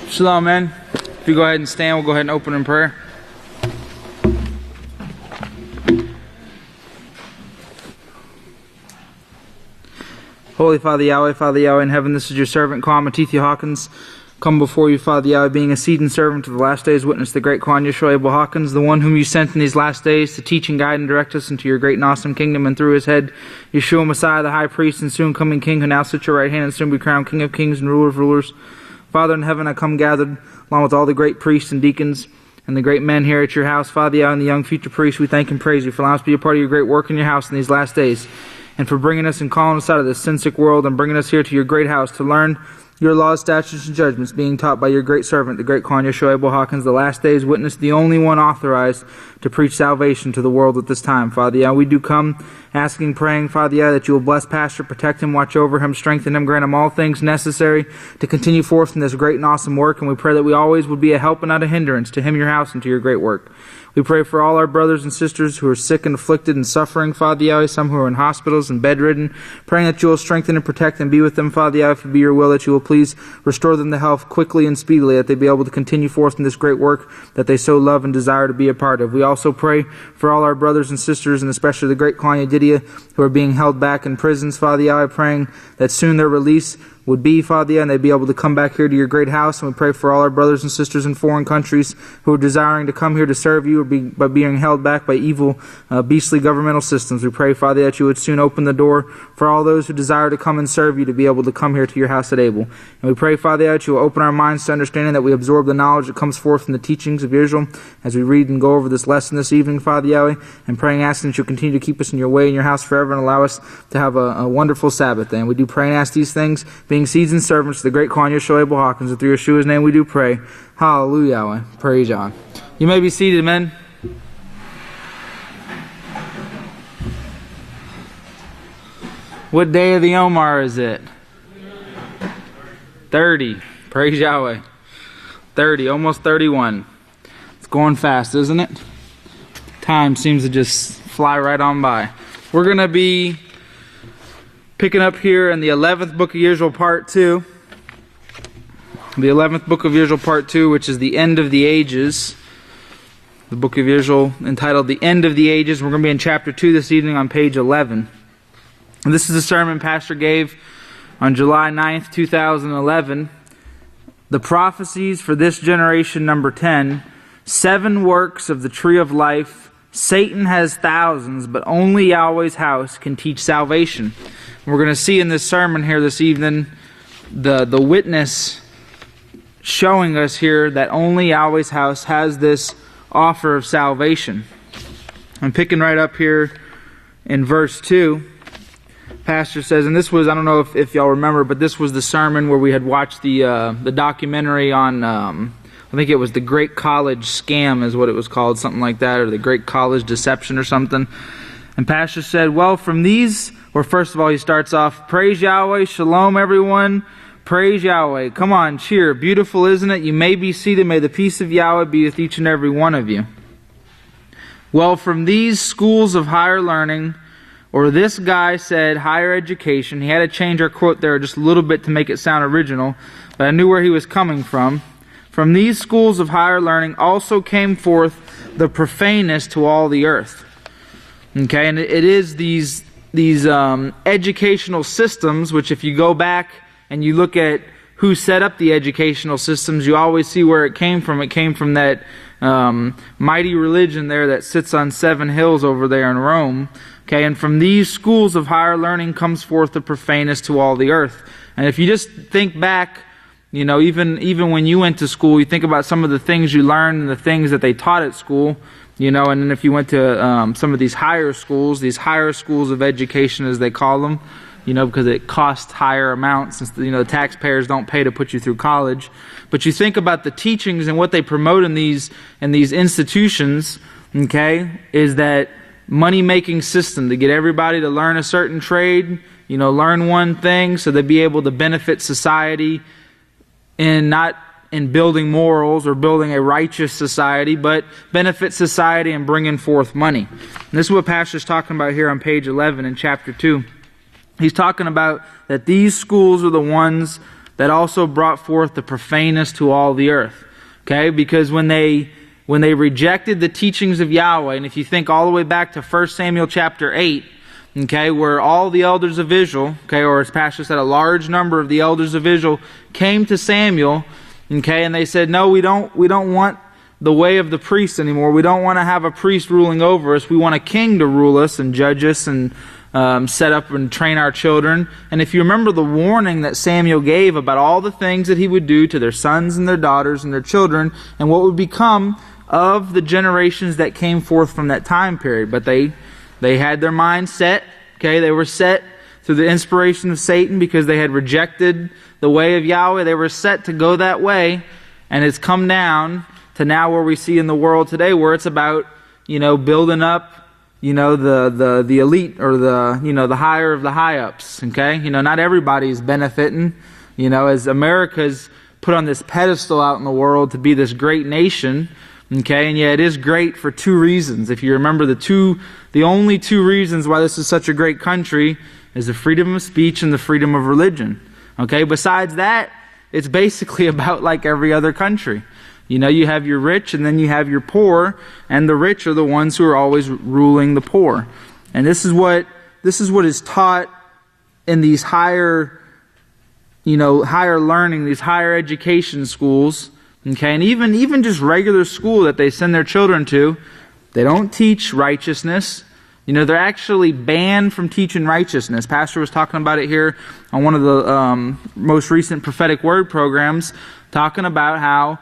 Shalom, man. If you go ahead and stand, we'll go ahead and open in prayer. Holy Father Yahweh in heaven, this is your servant, Matithia Hawkins. Come before you, Father Yahweh, being a seed and servant of the last days, witness the great Kwan Yisrayl Hawkins, the one whom you sent in these last days to teach and guide and direct us into your great and awesome kingdom, and through his head, Yeshua Messiah, the high priest and soon coming king, who now sits at your right hand and soon be crowned King of kings and ruler of rulers. Father in heaven, I come gathered along with all the great priests and deacons and the great men here at your house. Father Yahweh and the young future priests, we thank and praise you for allowing us to be a part of your great work in your house in these last days, and for bringing us and calling us out of this sin-sick world and bringing us here to your great house to learn your laws, statutes, and judgments, being taught by your great servant, the great Kwan Yisrael Hawkins, the last days witness, the only one authorized to preach salvation to the world at this time. Father Yahweh, we do come asking, praying, Father Yahweh, that you will bless Pastor, protect him, watch over him, strengthen him, grant him all things necessary to continue forth in this great and awesome work, and we pray that we always would be a help and not a hindrance to him, your house, and to your great work. We pray for all our brothers and sisters who are sick and afflicted and suffering, Father Yahweh, some who are in hospitals and bedridden, praying that you will strengthen and protect and be with them, Father Yahweh, if it be your will, that you will please restore them to health quickly and speedily, that they be able to continue forth in this great work that they so love and desire to be a part of. We also pray for all our brothers and sisters, and especially the great Kwan Yedidia, who are being held back in prisons, Father Yahweh, praying that soon their release would be, Father Yahweh, and they'd be able to come back here to your great house. And we pray for all our brothers and sisters in foreign countries who are desiring to come here to serve you, but being held back by evil, beastly governmental systems. We pray, Father, that you would soon open the door for all those who desire to come and serve you to be able to come here to your house at Abel. And we pray, Father, that you will open our minds to understanding, that we absorb the knowledge that comes forth from the teachings of Israel as we read and go over this lesson this evening, Father Yahweh, and praying, asking that you'll continue to keep us in your way in your house forever and allow us to have a wonderful Sabbath day. And we do pray and ask these things, being seeds and servants of the great Kwan Yisrael Hawkins, and through Yeshua's name we do pray. Hallelujah, Yahweh. Praise Yahweh. You may be seated, men. What day of the Omar is it? 30. Praise Yahweh. 30, almost 31. It's going fast, isn't it? Time seems to just fly right on by. We're going to be picking up here in the 11th book of Yisrayl, part 2. The 11th book of Yisrayl, part 2, which is the end of the ages. The book of Yisrayl entitled The End of the Ages. We're going to be in chapter 2 this evening on page 11. And this is a sermon Pastor gave on July 9th, 2011. The prophecies for this generation, number 10. 7 works of the tree of life. Satan has thousands, but only Yahweh's house can teach salvation. We're going to see in this sermon here this evening the witness showing us here that only Yahweh's house has this offer of salvation. I'm picking right up here in verse 2. Pastor says, and this was, I don't know if y'all remember, but this was the sermon where we had watched the documentary on, I think it was the Great College Scam is what it was called, something like that, or the Great College Deception or something. And Pastor said, well, from these, or first of all, he starts off, praise Yahweh, shalom everyone, praise Yahweh. Come on, cheer. Beautiful, isn't it? You may be seated. May the peace of Yahweh be with each and every one of you. Well, from these schools of higher learning, or this guy said higher education, he had to change our quote there just a little bit to make it sound original, but I knew where he was coming from. From these schools of higher learning also came forth the profaneness to all the earth. Okay, and it is these educational systems, which if you go back and you look at who set up the educational systems, you always see where it came from. It came from that mighty religion there that sits on 7 hills over there in Rome. Okay, and from these schools of higher learning comes forth the profaneness to all the earth. And if you just think back, you know, even when you went to school, you think about some of the things you learned and the things that they taught at school. You know, and then if you went to some of these higher schools of education as they call them, you know, because it costs higher amounts, since, you know, the taxpayers don't pay to put you through college. But you think about the teachings and what they promote in these institutions, okay, is that money-making system to get everybody to learn a certain trade, you know, learn one thing so they'd be able to benefit society in not in building morals or building a righteous society, but benefit society and bringing forth money. And this is what Pastor's talking about here on page 11 in chapter 2. He's talking about that these schools are the ones that also brought forth the profaneness to all the earth. Okay, because when they rejected the teachings of Yahweh, and if you think all the way back to 1 Samuel chapter 8, okay, where all the elders of Israel, okay, or as Pastor said, a large number of the elders of Israel came to Samuel, okay, and they said, no, we don't want the way of the priest anymore. We don't want to have a priest ruling over us. We want a king to rule us and judge us and set up and train our children. And if you remember the warning that Samuel gave about all the things that he would do to their sons and their daughters and their children, and what would become of the generations that came forth from that time period. But they had their mind set. Okay, they were set through the inspiration of Satan because they had rejected the way of Yahweh. They were set to go that way, and it's come down to now where we see in the world today, where it's about, building up, the elite, or the higher of the high ups. Okay, not everybody's benefiting. As America's put on this pedestal out in the world to be this great nation. Okay, and yeah, it is great for two reasons. If you remember the only two reasons why this is such a great country is the freedom of speech and the freedom of religion. Okay, besides that, it's basically about like every other country. You have your rich and then you have your poor, and the rich are the ones who are always ruling the poor. And this is what is taught in these higher learning, these higher education schools. Okay, and even just regular school that they send their children to, they don't teach righteousness. They're actually banned from teaching righteousness. Pastor was talking about it here on one of the most recent prophetic word programs, talking about how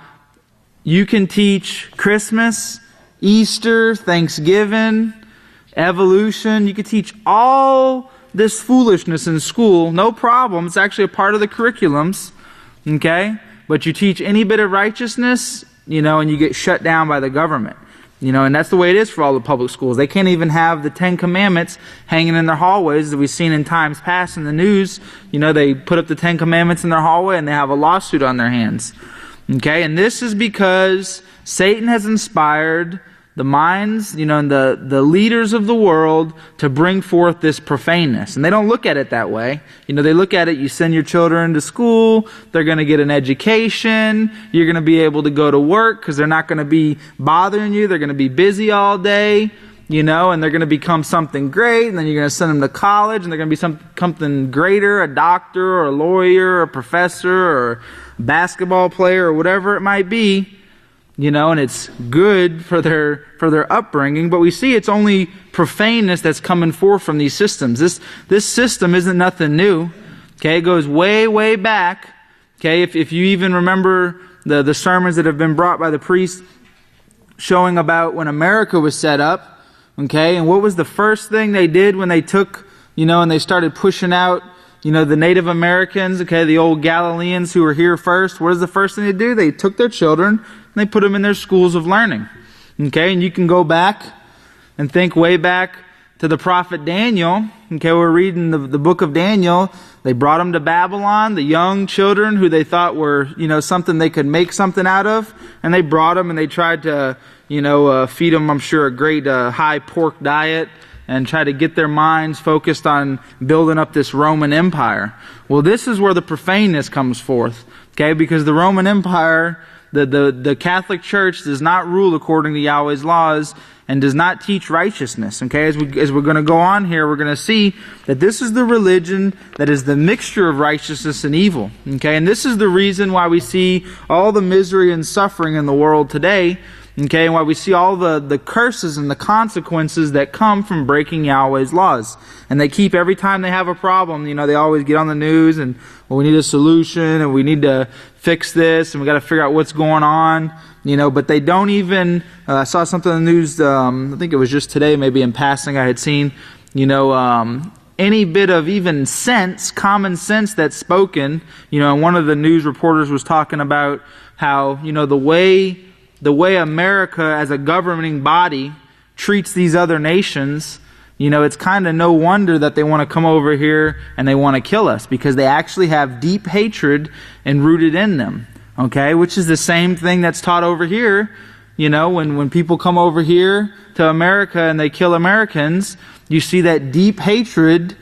you can teach Christmas, Easter, Thanksgiving, evolution. You can teach all this foolishness in school, no problem. It's actually a part of the curriculums. Okay? But you teach any bit of righteousness, and you get shut down by the government. And that's the way it is for all the public schools. They can't even have the 10 Commandments hanging in their hallways, as we've seen in times past in the news. They put up the 10 Commandments in their hallway and they have a lawsuit on their hands. Okay, and this is because Satan has inspired the minds, and the leaders of the world to bring forth this profaneness. And they don't look at it that way. They look at it, you send your children to school, they're going to get an education, you're going to be able to go to work because they're not going to be bothering you, they're going to be busy all day, and they're going to become something great, and then you're going to send them to college, and they're going to be something greater, a doctor or a lawyer or a professor or a basketball player or whatever it might be. And it's good for their upbringing, but we see it's only profaneness that's coming forth from these systems. This system isn't nothing new. Okay, it goes way, way back. Okay, if you even remember the sermons that have been brought by the priests showing about when America was set up. Okay, and what was the first thing they did when they took, and they started pushing out, the Native Americans, okay, the old Galileans who were here first. What is the first thing they do? They took their children and they put them in their schools of learning. Okay, and you can go back and think way back to the prophet Daniel. Okay, we're reading the book of Daniel. They brought them to Babylon, the young children who they thought were, something they could make something out of. And they brought them and they tried to, feed them, I'm sure, a great high pork diet, and try to get their minds focused on building up this Roman Empire. Well, this is where the profaneness comes forth, okay? Because the Roman Empire, the Catholic Church does not rule according to Yahweh's laws and does not teach righteousness, okay? As we're going to go on here, we're going to see that this is the religion that is the mixture of righteousness and evil, okay? And this is the reason why we see all the misery and suffering in the world today, okay, and why we see all the curses and the consequences that come from breaking Yahweh's laws. And they keep, every time they have a problem, they always get on the news and, well, we need a solution and we need to fix this and we got to figure out what's going on, but they don't even, I saw something in the news, I think it was just today, maybe in passing I had seen, any bit of even sense, common sense that's spoken, and one of the news reporters was talking about how, the way America as a governing body treats these other nations, it's kind of no wonder that they want to come over here and they want to kill us, because they actually have deep hatred and rooted in them. Okay, which is the same thing that's taught over here. When people come over here to America and they kill Americans, you see that deep hatred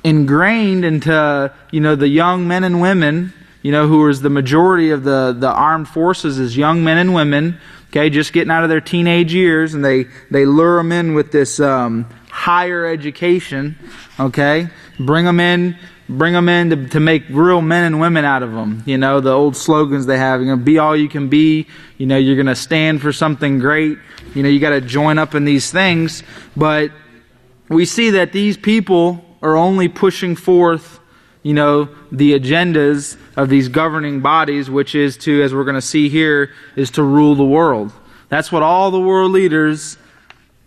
ingrained into, the young men and women, who is the majority of the armed forces is young men and women, okay, just getting out of their teenage years, and they lure them in with this higher education, okay, bring them in to make real men and women out of them. The old slogans they have, be all you can be, you're going to stand for something great, you got to join up in these things. But we see that these people are only pushing forth, the agendas of these governing bodies, which is to, as we're going to see here, is to rule the world. That's what all the world leaders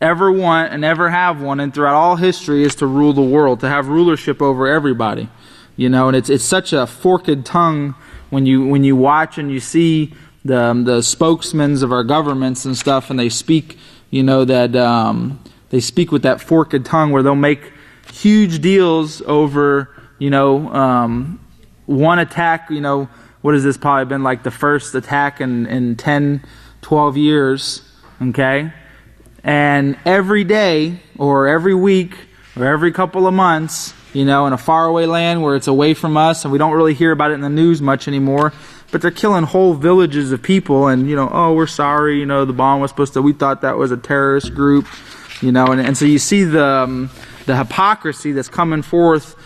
ever want and ever have wanted throughout all history, is to rule the world, to have rulership over everybody. And it's such a forked tongue when you watch and you see the spokesmen of our governments and stuff, and they speak, that they speak with that forked tongue where they'll make huge deals over, one attack. What has this probably been like the first attack in 10, 12 years, okay? And every day, or every week, or every couple of months, in a faraway land where it's away from us, and we don't really hear about it in the news much anymore, but they're killing whole villages of people, and, oh, we're sorry, the bomb was we thought that was a terrorist group, and so you see the hypocrisy that's coming forth,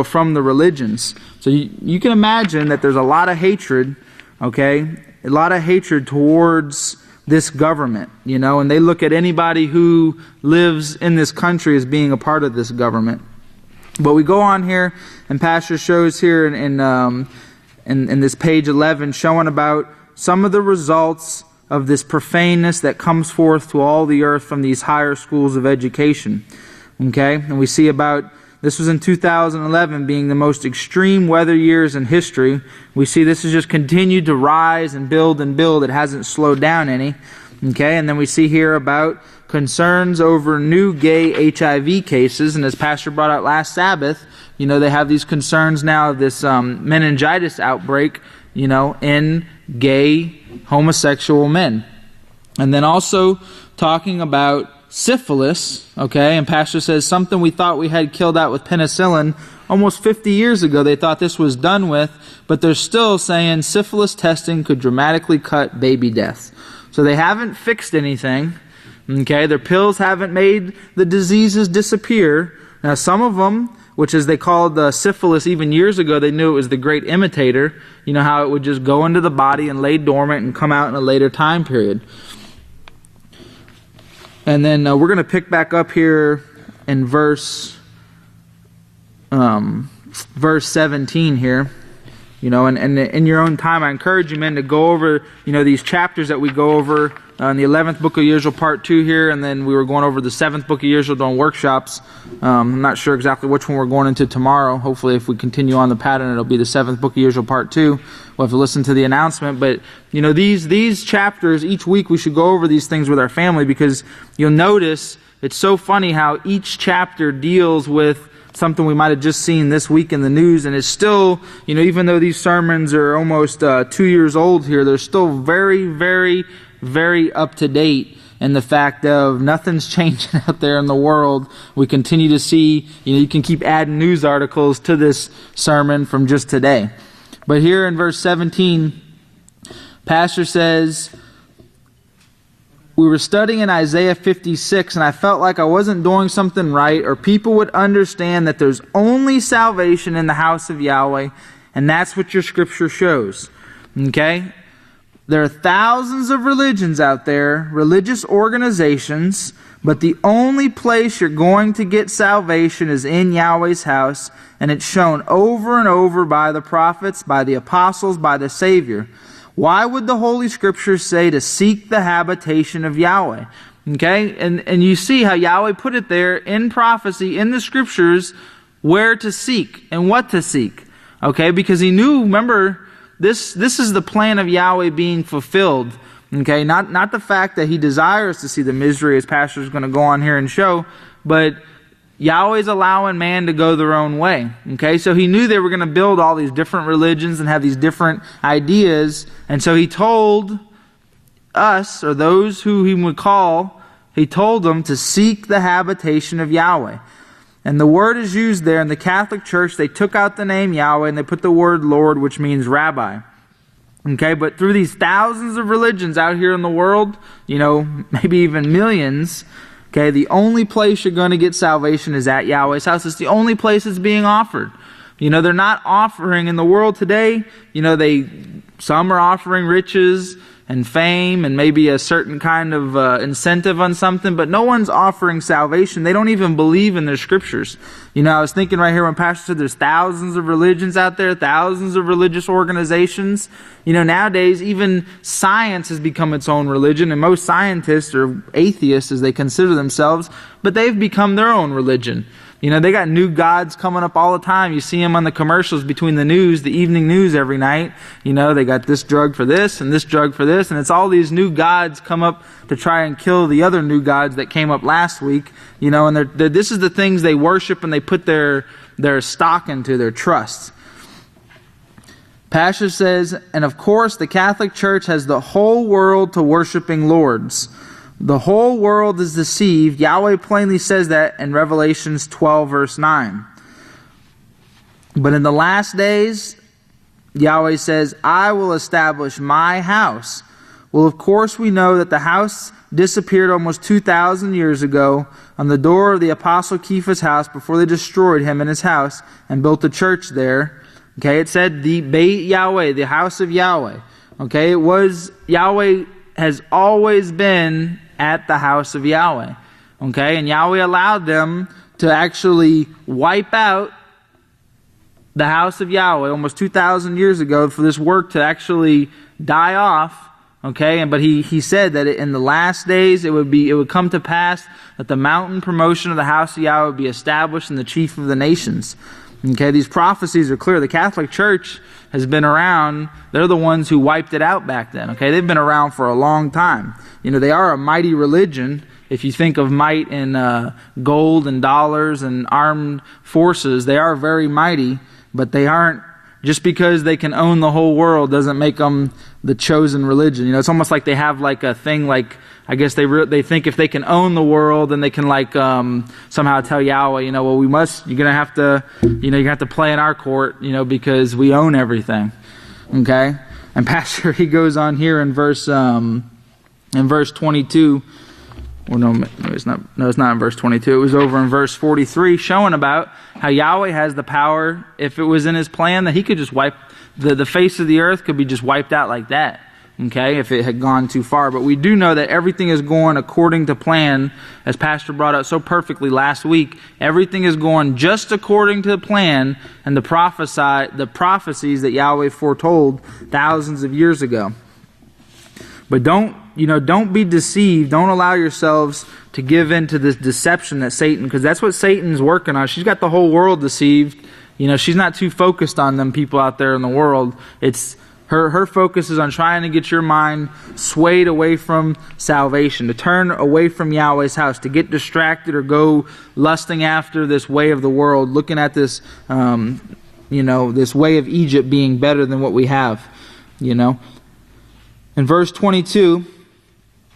from the religions. So you can imagine that there's a lot of hatred, okay, a lot of hatred towards this government, and they look at anybody who lives in this country as being a part of this government. But we go on here, and Pastor shows here in this page 11, showing about some of the results of this profaneness that comes forth to all the earth from these higher schools of education. Okay, and we see about, this was in 2011, being the most extreme weather years in history. We see this has just continued to rise and build and build. It hasn't slowed down any. Okay, and then we see here about concerns over new gay HIV cases. And as Pastor brought out last Sabbath, they have these concerns now of this meningitis outbreak, in gay homosexual men. And then also talking about syphilis, okay, and Pastor says something we thought we had killed out with penicillin almost 50 years ago. They thought this was done with, but they're still saying syphilis testing could dramatically cut baby deaths. So they haven't fixed anything, okay, their pills haven't made the diseases disappear. Now some of them, which is they called the syphilis even years ago, they knew it was the great imitator, how it would just go into the body and lay dormant and come out in a later time period. And then we're going to pick back up here in verse 17 here. And in your own time, I encourage you, men, to go over, these chapters that we go over in the 11th book of Yisrayl, part 2 here, and then we were going over the 7th book of Yisrayl doing workshops. I'm not sure exactly which one we're going into tomorrow. Hopefully, if we continue on the pattern, it'll be the 7th book of Yisrayl, part 2. We'll have to listen to the announcement. But, these chapters, each week we should go over these things with our family, because you'll notice it's so funny how each chapter deals with something we might have just seen this week in the news, and it's still, even though these sermons are almost 2 years old here, they're still very, very, very up to date in the fact of nothing's changing out there in the world. We continue to see, you can keep adding news articles to this sermon from just today. But here in verse 17, Pastor says, we were studying in Isaiah 56, and I felt like I wasn't doing something right, or people would understand that there's only salvation in the house of Yahweh, and that's what your scripture shows. Okay? There are thousands of religions out there, religious organizations, but the only place you're going to get salvation is in Yahweh's house, and it's shown over and over by the prophets, by the apostles, by the Savior. Why would the Holy Scriptures say to seek the habitation of Yahweh? Okay, and you see how Yahweh put it there in prophecy, in the Scriptures, where to seek and what to seek. Okay, because He knew, remember, this is the plan of Yahweh being fulfilled. Okay, not the fact that He desires to see the misery, as Pastor is going to go on here and show, but Yahweh's allowing man to go their own way. Okay, so He knew they were going to build all these different religions and have these different ideas, and so He told us, or those who He would call, He told them to seek the habitation of Yahweh. And the word is used there in the Catholic Church. They took out the name Yahweh and they put the word Lord, which means rabbi. Okay, but through these thousands of religions out here in the world, maybe even millions, okay, the only place you're going to get salvation is at Yahweh's house. It's the only place it's being offered. They're not offering in the world today, some are offering riches and fame and maybe a certain kind of incentive on something, but no one's offering salvation. They don't even believe in their scriptures. I was thinking right here when Pastor said there's thousands of religions out there, thousands of religious organizations. Nowadays even science has become its own religion, and most scientists are atheists as they consider themselves, but they've become their own religion. They got new gods coming up all the time. You see them on the commercials between the news, the evening news every night. They got this drug for this and this drug for this. And it's all these new gods come up to try and kill the other new gods that came up last week. And this is the things they worship and they put their stock into, their trust. Pastor says, and of course the Catholic Church has the whole world to worshiping lords. The whole world is deceived. Yahweh plainly says that in Revelations 12 verse 9. But in the last days, Yahweh says, I will establish my house. Well, of course we know that the house disappeared almost 2,000 years ago on the door of the Apostle Kepha's house before they destroyed him and his house and built a church there. Okay, it said the Beit Yahweh, the house of Yahweh. Okay, it was Yahweh has always been at the house of Yahweh. Okay, and Yahweh allowed them to actually wipe out the house of Yahweh almost 2,000 years ago for this work to actually die off. Okay, but he said that in the last days it would come to pass that the mountain promotion of the house of Yahweh would be established in the chief of the nations. Okay, these prophecies are clear. The Catholic Church has been around. They're the ones who wiped it out back then. Okay, they've been around for a long time. They are a mighty religion. If you think of might in gold and dollars and armed forces, they are very mighty, but they aren't. Just because they can own the whole world doesn't make them the chosen religion. It's almost like they have like a thing like, I guess they think if they can own the world, then they can somehow tell Yahweh, well, you're going to have to, you have to play in our court, because we own everything. Okay? And Pastor, he goes on here in verse 22. Well, no, it's not in verse 22. It was over in verse 43, showing about how Yahweh has the power, if it was in his plan, that he could just wipe, the face of the earth could be just wiped out like that. Okay, if it had gone too far. But we do know that everything is going according to plan, as Pastor brought out so perfectly last week. Everything is going just according to the plan and the prophecies that Yahweh foretold thousands of years ago. But don't be deceived. Don't allow yourselves to give in to this deception that Satan, because that's what Satan's working on. She's got the whole world deceived. She's not too focused on them people out there in the world. It's her focus is on trying to get your mind swayed away from salvation, to turn away from Yahweh's house, to get distracted or go lusting after this way of the world, looking at this, this way of Egypt being better than what we have, In verse 22,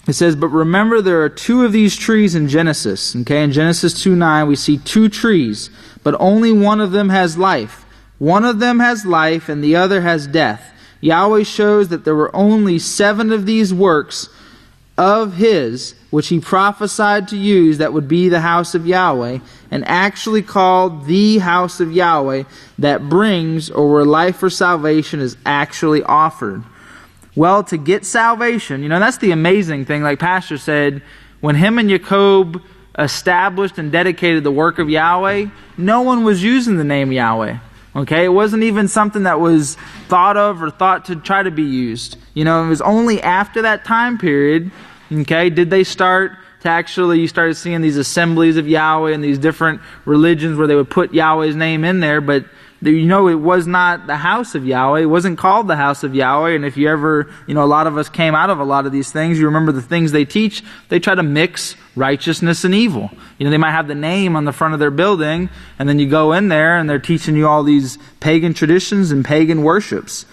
it says, but remember there are two of these trees in Genesis. Okay, in Genesis 2:9 we see two trees, but only one of them has life. One of them has life and the other has death. Yahweh shows that there were only 7 of these works of his, which he prophesied to use, that would be the house of Yahweh, and actually called the house of Yahweh, that brings, or where life for salvation is actually offered. Well, to get salvation, that's the amazing thing. Like Pastor said, when him and Jacob established and dedicated the work of Yahweh, no one was using the name Yahweh. Okay, it wasn't even something that was thought of or thought to try to be used. It was only after that time period, okay, did they start to actually, you started seeing these assemblies of Yahweh and these different religions where they would put Yahweh's name in there, but it was not the house of Yahweh. It wasn't called the house of Yahweh. And if you ever, a lot of us came out of a lot of these things, you remember the things they teach, they try to mix righteousness and evil. They might have the name on the front of their building, and then you go in there and they're teaching you all these pagan traditions and pagan worships.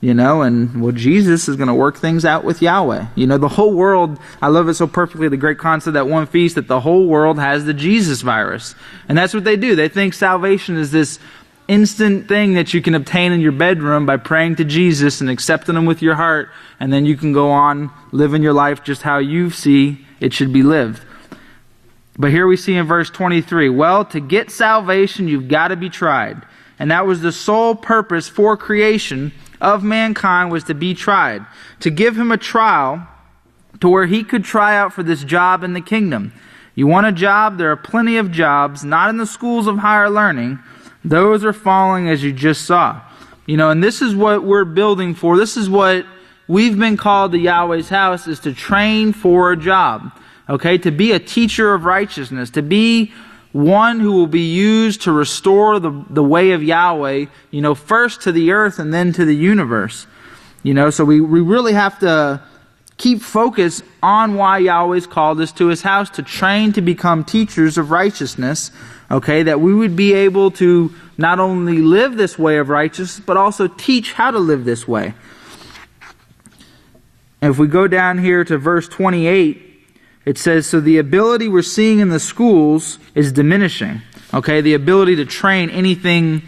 and well, Jesus is going to work things out with Yahweh. The whole world, I love it so perfectly, the great concept at one feast, that the whole world has the Jesus virus. And that's what they do. They think salvation is this instant thing that you can obtain in your bedroom by praying to Jesus and accepting Him with your heart, and then you can go on living your life just how you see it should be lived. But here we see in verse 23, well, to get salvation, you've got to be tried. And that was the sole purpose for creation of mankind, was to be tried. To give him a trial to where he could try out for this job in the kingdom. You want a job? There are plenty of jobs, not in the schools of higher learning. Those are falling, as you just saw. And this is what we're building for. This is what we've been called to Yahweh's house, is to train for a job. Okay, to be a teacher of righteousness, to be one who will be used to restore the way of Yahweh, first to the earth and then to the universe. So we really have to keep focus on why Yahweh's called us to His house, to train to become teachers of righteousness, okay, that we would be able to not only live this way of righteousness, but also teach how to live this way. And if we go down here to verse 28, it says, so the ability we're seeing in the schools is diminishing. Okay, the ability to train anything,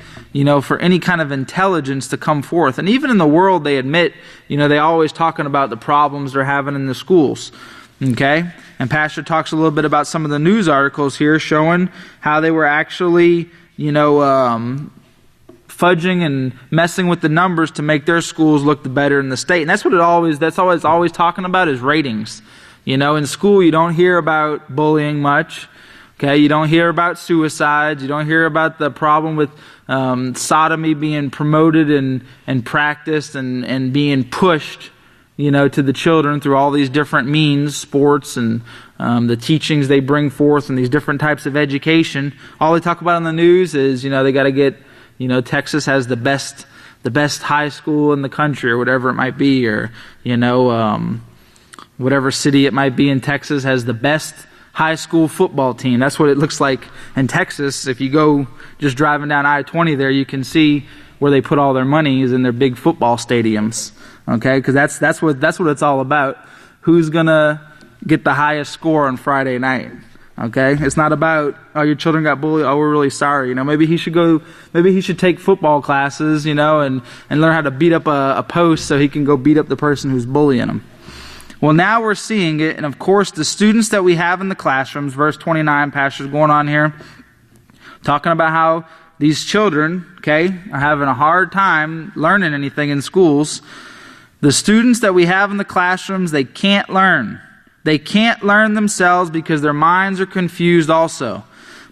for any kind of intelligence to come forth. And even in the world, they admit, they always talking about the problems they're having in the schools. Okay, and Pastor talks a little bit about some of the news articles here showing how they were actually, fudging and messing with the numbers to make their schools look better in the state. And that's what that's always talking about, is ratings. In school, you don't hear about bullying much. Okay, you don't hear about suicides. You don't hear about the problem with sodomy being promoted and practiced and being pushed, to the children through all these different means, sports and the teachings they bring forth and these different types of education. All they talk about on the news is, they got to get, Texas has the best high school in the country, or whatever it might be, or whatever city it might be in Texas has the best high school football team. That's what it looks like in Texas. If you go just driving down I-20 there, you can see where they put all their money is in their big football stadiums. Okay, because that's what it's all about. Who's gonna get the highest score on Friday night? Okay, it's not about, oh, your children got bullied. Oh, we're really sorry. Maybe he should take football classes, and learn how to beat up a post so he can go beat up the person who's bullying him. Well, now we're seeing it, and of course, the students that we have in the classrooms, verse 29, Pastor's going on here, talking about how these children, okay, are having a hard time learning anything in schools. The students that we have in the classrooms, they can't learn. They can't learn themselves because their minds are confused also.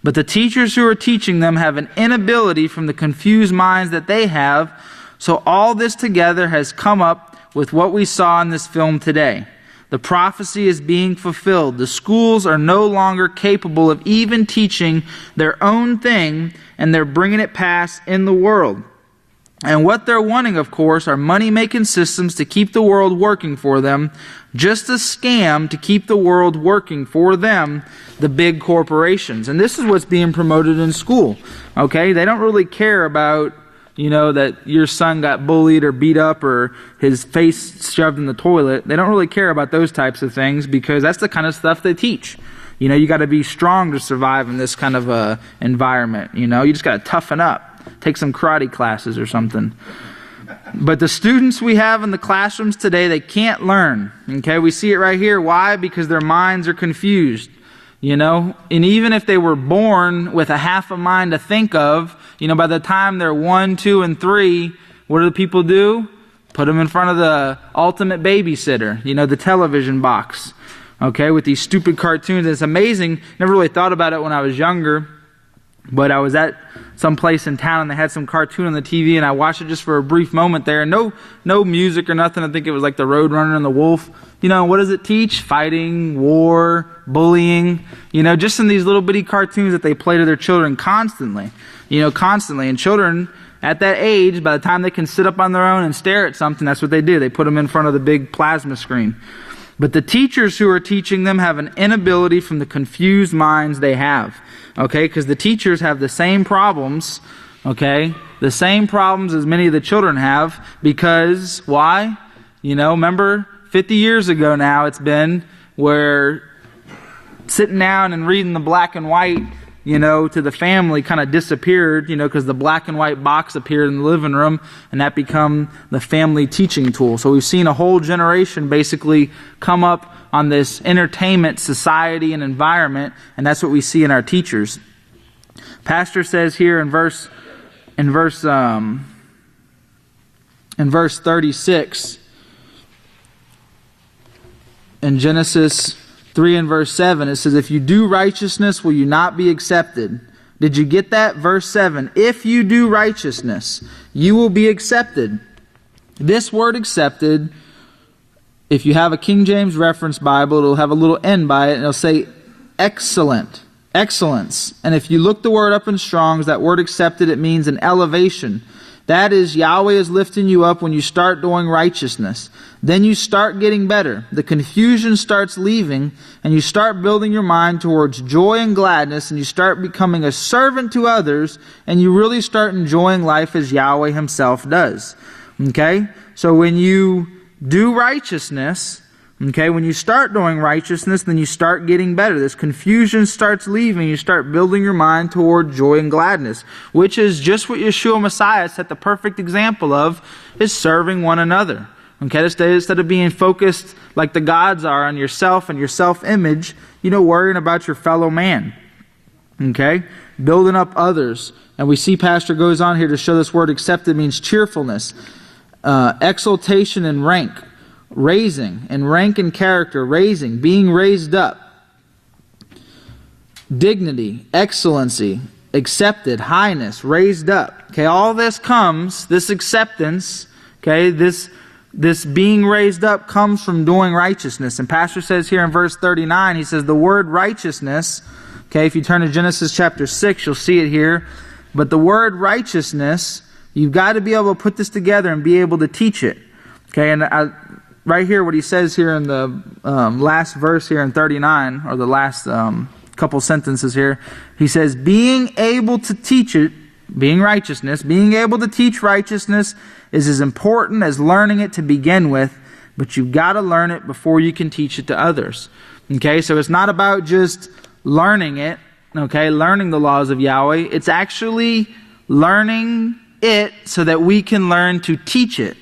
But the teachers who are teaching them have an inability from the confused minds that they have. So all this together has come up with what we saw in this film today. The prophecy is being fulfilled. The schools are no longer capable of even teaching their own thing, and they're bringing it past in the world. And what they're wanting, of course, are money-making systems to keep the world working for them. Just a scam to keep the world working for them, the big corporations. And this is what's being promoted in school. Okay? They don't really care about, that your son got bullied or beat up or his face shoved in the toilet. They don't really care about those types of things because that's the kind of stuff they teach. You got to be strong to survive in this kind of environment. You just got to toughen up. Take some karate classes or something. But the students we have in the classrooms today, they can't learn. Okay, we see it right here. Why? Because their minds are confused. And even if they were born with a half a mind to think of, by the time they're 1, 2, and 3, what do the people do? Put them in front of the ultimate babysitter, the television box. Okay, with these stupid cartoons. It's amazing. Never really thought about it when I was younger. But I was at some place in town and they had some cartoon on the TV and I watched it just for a brief moment there. No music or nothing. I think it was like the Roadrunner and the Wolf. What does it teach? Fighting, war, bullying. Just in these little bitty cartoons that they play to their children constantly. Constantly. And children at that age, by the time they can sit up on their own and stare at something, that's what they do. They put them in front of the big plasma screen. But the teachers who are teaching them have an inability from the confused minds they have. Okay, because the teachers have the same problems, Okay? The same problems as many of the children have, because, why? Remember 50 years ago now it's been, where sitting down and reading the black and white, to the family kind of disappeared, because the black and white box appeared in the living room, and that become the family teaching tool. So we've seen a whole generation basically come up on this entertainment society and environment, and that's what we see in our teachers. Pastor says here in verse 36, in Genesis 3 and verse 7, it says, if you do righteousness, will you not be accepted? Did you get that? Verse 7, if you do righteousness, you will be accepted. This word accepted, if you have a King James Reference Bible, it'll have a little N by it, and it'll say excellent, excellence. And if you look the word up in Strong's, that word accepted, it means an elevation. That is, Yahweh is lifting you up when you start doing righteousness. Then you start getting better. The confusion starts leaving, and you start building your mind towards joy and gladness, and you start becoming a servant to others, and you really start enjoying life as Yahweh Himself does. Okay? So when you do righteousness, okay, when you start doing righteousness, then you start getting better. This confusion starts leaving. You start building your mind toward joy and gladness, which is just what Yeshua Messiah set the perfect example of, is serving one another. Okay, instead of being focused like the gods are on yourself and your self-image, worrying about your fellow man. Okay, building up others. And we see Pastor goes on here to show this word accepted means cheerfulness, exaltation in rank, raising, and rank and character, raising, being raised up, dignity, excellency, accepted, highness, raised up. Okay, all this comes, this acceptance, okay, this being raised up comes from doing righteousness. And Pastor says here in verse 39, he says the word righteousness, okay, if you turn to Genesis chapter 6, you'll see it here, but the word righteousness, you've got to be able to put this together and be able to teach it. Okay, and right here, what he says here in the last verse here in 39, or the last couple sentences here, he says, being able to teach it, being righteousness, being able to teach righteousness is as important as learning it to begin with, but you've got to learn it before you can teach it to others. Okay, so it's not about just learning it, okay, learning the laws of Yahweh. It's actually learning it so that we can learn to teach it.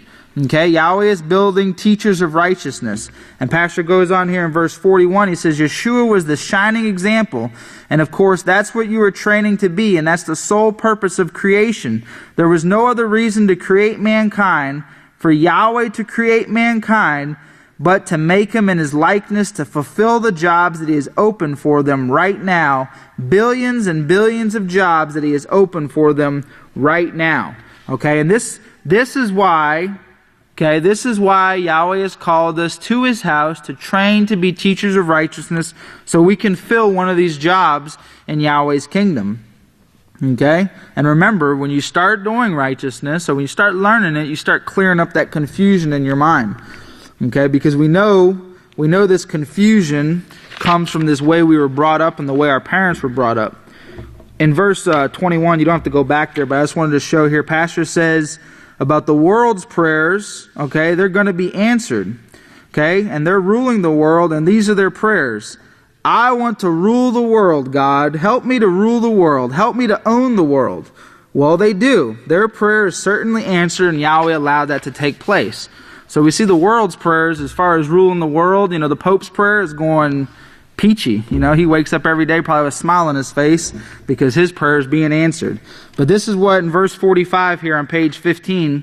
Okay, Yahweh is building teachers of righteousness. And Pastor goes on here in verse 41, he says, Yeshua was the shining example. And of course, that's what you were training to be, and that's the sole purpose of creation. There was no other reason to create mankind, for Yahweh to create mankind, but to make him in his likeness, to fulfill the jobs that he has opened for them right now. Billions and billions of jobs that he has opened for them right now. Okay, and this is why... Okay, this is why Yahweh has called us to His house to train to be teachers of righteousness, so we can fill one of these jobs in Yahweh's kingdom. Okay? And remember, when you start doing righteousness, so when you start learning it, you start clearing up that confusion in your mind. Okay? Because we know this confusion comes from this way we were brought up and the way our parents were brought up. In verse 21, you don't have to go back there, but I just wanted to show here, Pastor says about the world's prayers, okay, they're going to be answered, okay, and they're ruling the world, and these are their prayers. I want to rule the world, God. Help me to rule the world. Help me to own the world. Well, they do. Their prayer is certainly answered, and Yahweh allowed that to take place. So we see the world's prayers as far as ruling the world. The Pope's prayer is going peachy. He wakes up every day probably with a smile on his face because his prayer is being answered. But this is what in verse 45 here on page 15,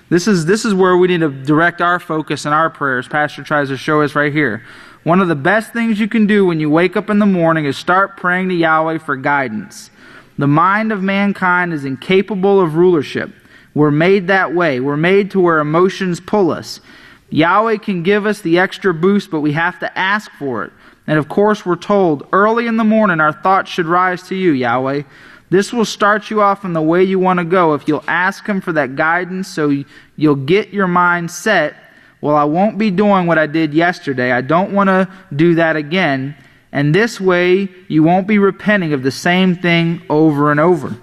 this is where we need to direct our focus and our prayers. Pastor tries to show us right here. One of the best things you can do when you wake up in the morning is start praying to Yahweh for guidance. The mind of mankind is incapable of rulership. We're made that way. We're made to where emotions pull us. Yahweh can give us the extra boost, but we have to ask for it. And of course, we're told, early in the morning, our thoughts should rise to you, Yahweh. This will start you off in the way you want to go if you'll ask Him for that guidance so you'll get your mind set. Well, I won't be doing what I did yesterday. I don't want to do that again. And this way, you won't be repenting of the same thing over and over.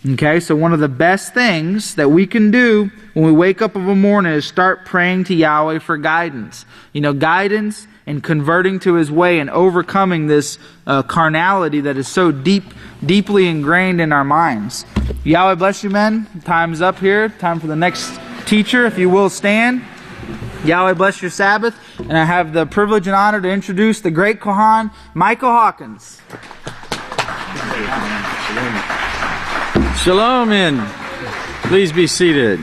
Okay, so one of the best things that we can do when we wake up of a morning is start praying to Yahweh for guidance. Guidance and converting to His way and overcoming this carnality that is so deeply ingrained in our minds. Yahweh bless you, men. Time's up here. Time for the next teacher. If you will stand. Yahweh bless your Sabbath. And I have the privilege and honor to introduce the great Kohan, Michael Hawkins. Shalom, and please be seated.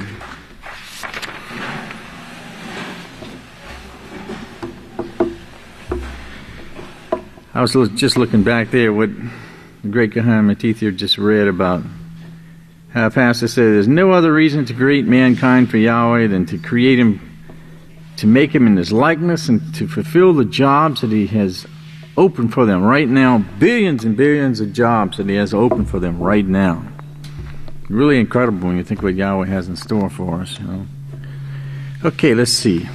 I was just looking back there what the great Kohan Matithir just read about how Pastor said there's no other reason to create mankind for Yahweh than to create him, to make him in his likeness and to fulfill the jobs that he has open for them right now. Billions and billions of jobs that he has open for them right now. Really incredible when you think what Yahweh has in store for us. Okay, let's see.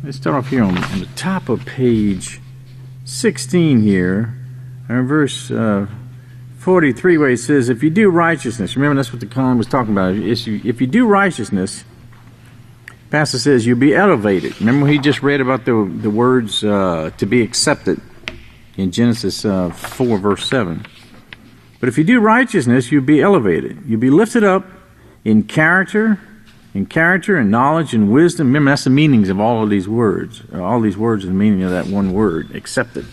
Let's start off here on the top of page 16 here, verse 43, where it says, if you do righteousness, remember that's what the Khan was talking about. If you do righteousness, Pastor says you'll be elevated. Remember he just read about the words to be accepted in Genesis 4 verse 7. But if you do righteousness, you'll be elevated. You'll be lifted up in character and knowledge and wisdom. Remember, that's the meanings of all of these words. All these words are the meaning of that one word, accepted.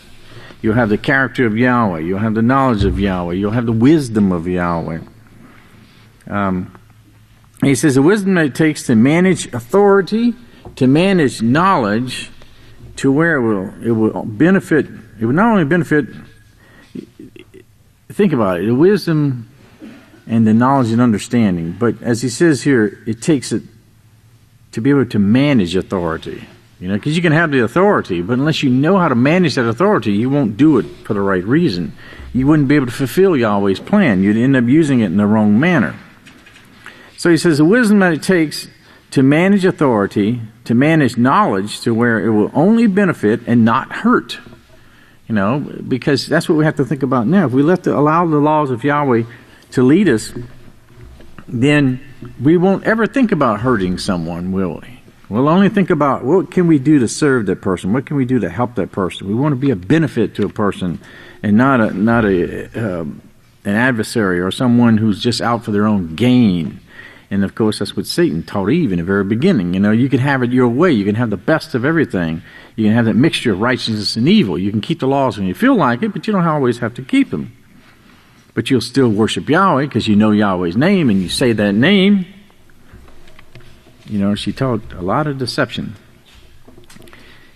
You'll have the character of Yahweh. You'll have the knowledge of Yahweh. You'll have the wisdom of Yahweh. He says the wisdom that it takes to manage authority, to manage knowledge, to where it will benefit. It will not only benefit. Think about it, the wisdom and the knowledge and understanding. But as he says here, it takes it to be able to manage authority. Because you can have the authority, but unless you know how to manage that authority, you won't do it for the right reason. You wouldn't be able to fulfill Yahweh's plan. You'd end up using it in the wrong manner. So he says the wisdom that it takes to manage authority, to manage knowledge to where it will only benefit and not hurt. Because that's what we have to think about now. If we allow the laws of Yahweh to lead us, then we won't ever think about hurting someone, will we? We'll only think about what can we do to serve that person? What can we do to help that person? We want to be a benefit to a person and not an adversary or someone who's just out for their own gain. And of course, that's what Satan taught Eve in the very beginning. You can have it your way. You can have the best of everything. You can have that mixture of righteousness and evil. You can keep the laws when you feel like it, but you don't always have to keep them. But you'll still worship Yahweh because you know Yahweh's name and you say that name. She taught a lot of deception.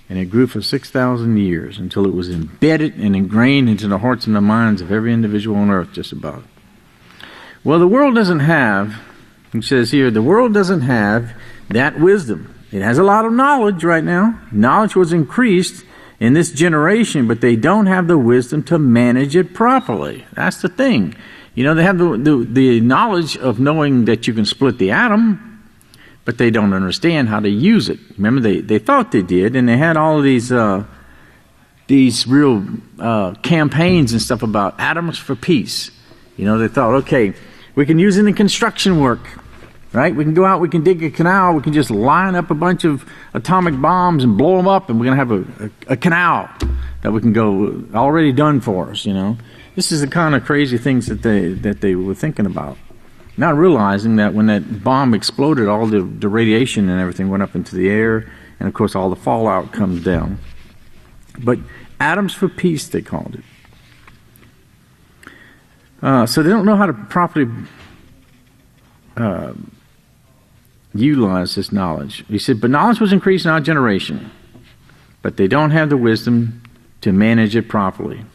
And it grew for 6,000 years until it was embedded and ingrained into the hearts and the minds of every individual on earth, just about. Well, the world doesn't have, he says here, the world doesn't have that wisdom. It has a lot of knowledge right now. Knowledge was increased in this generation, but they don't have the wisdom to manage it properly. That's the thing. They have the knowledge of knowing that you can split the atom, but they don't understand how to use it. Remember, they thought they did, and they had all of these real campaigns and stuff about atoms for peace. They thought, okay, we can use it in construction work, right? We can go out, we can dig a canal, we can just line up a bunch of atomic bombs and blow them up, and we're going to have a canal that we can go already done for us. This is the kind of crazy things that they were thinking about. Not realizing that when that bomb exploded, all the radiation and everything went up into the air, and of course all the fallout comes down. But atoms for peace, they called it. So they don't know how to properly utilize this knowledge. He said, but knowledge was increased in our generation, but they don't have the wisdom to manage it properly.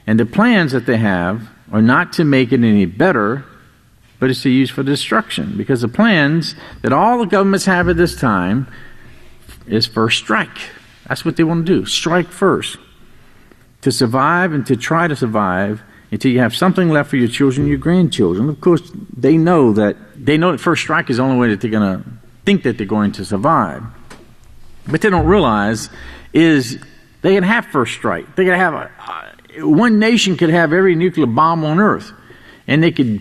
And the plans that they have are not to make it any better, but it's to use for destruction. Because the plans that all the governments have at this time is first strike. That's what they want to do. Strike first. To survive and to try to survive until you have something left for your children and your grandchildren. Of course, they know that first strike is the only way that they're going to think that they're going to survive. But they don't realize is they can have first strike. They can have one nation could have every nuclear bomb on Earth, and they could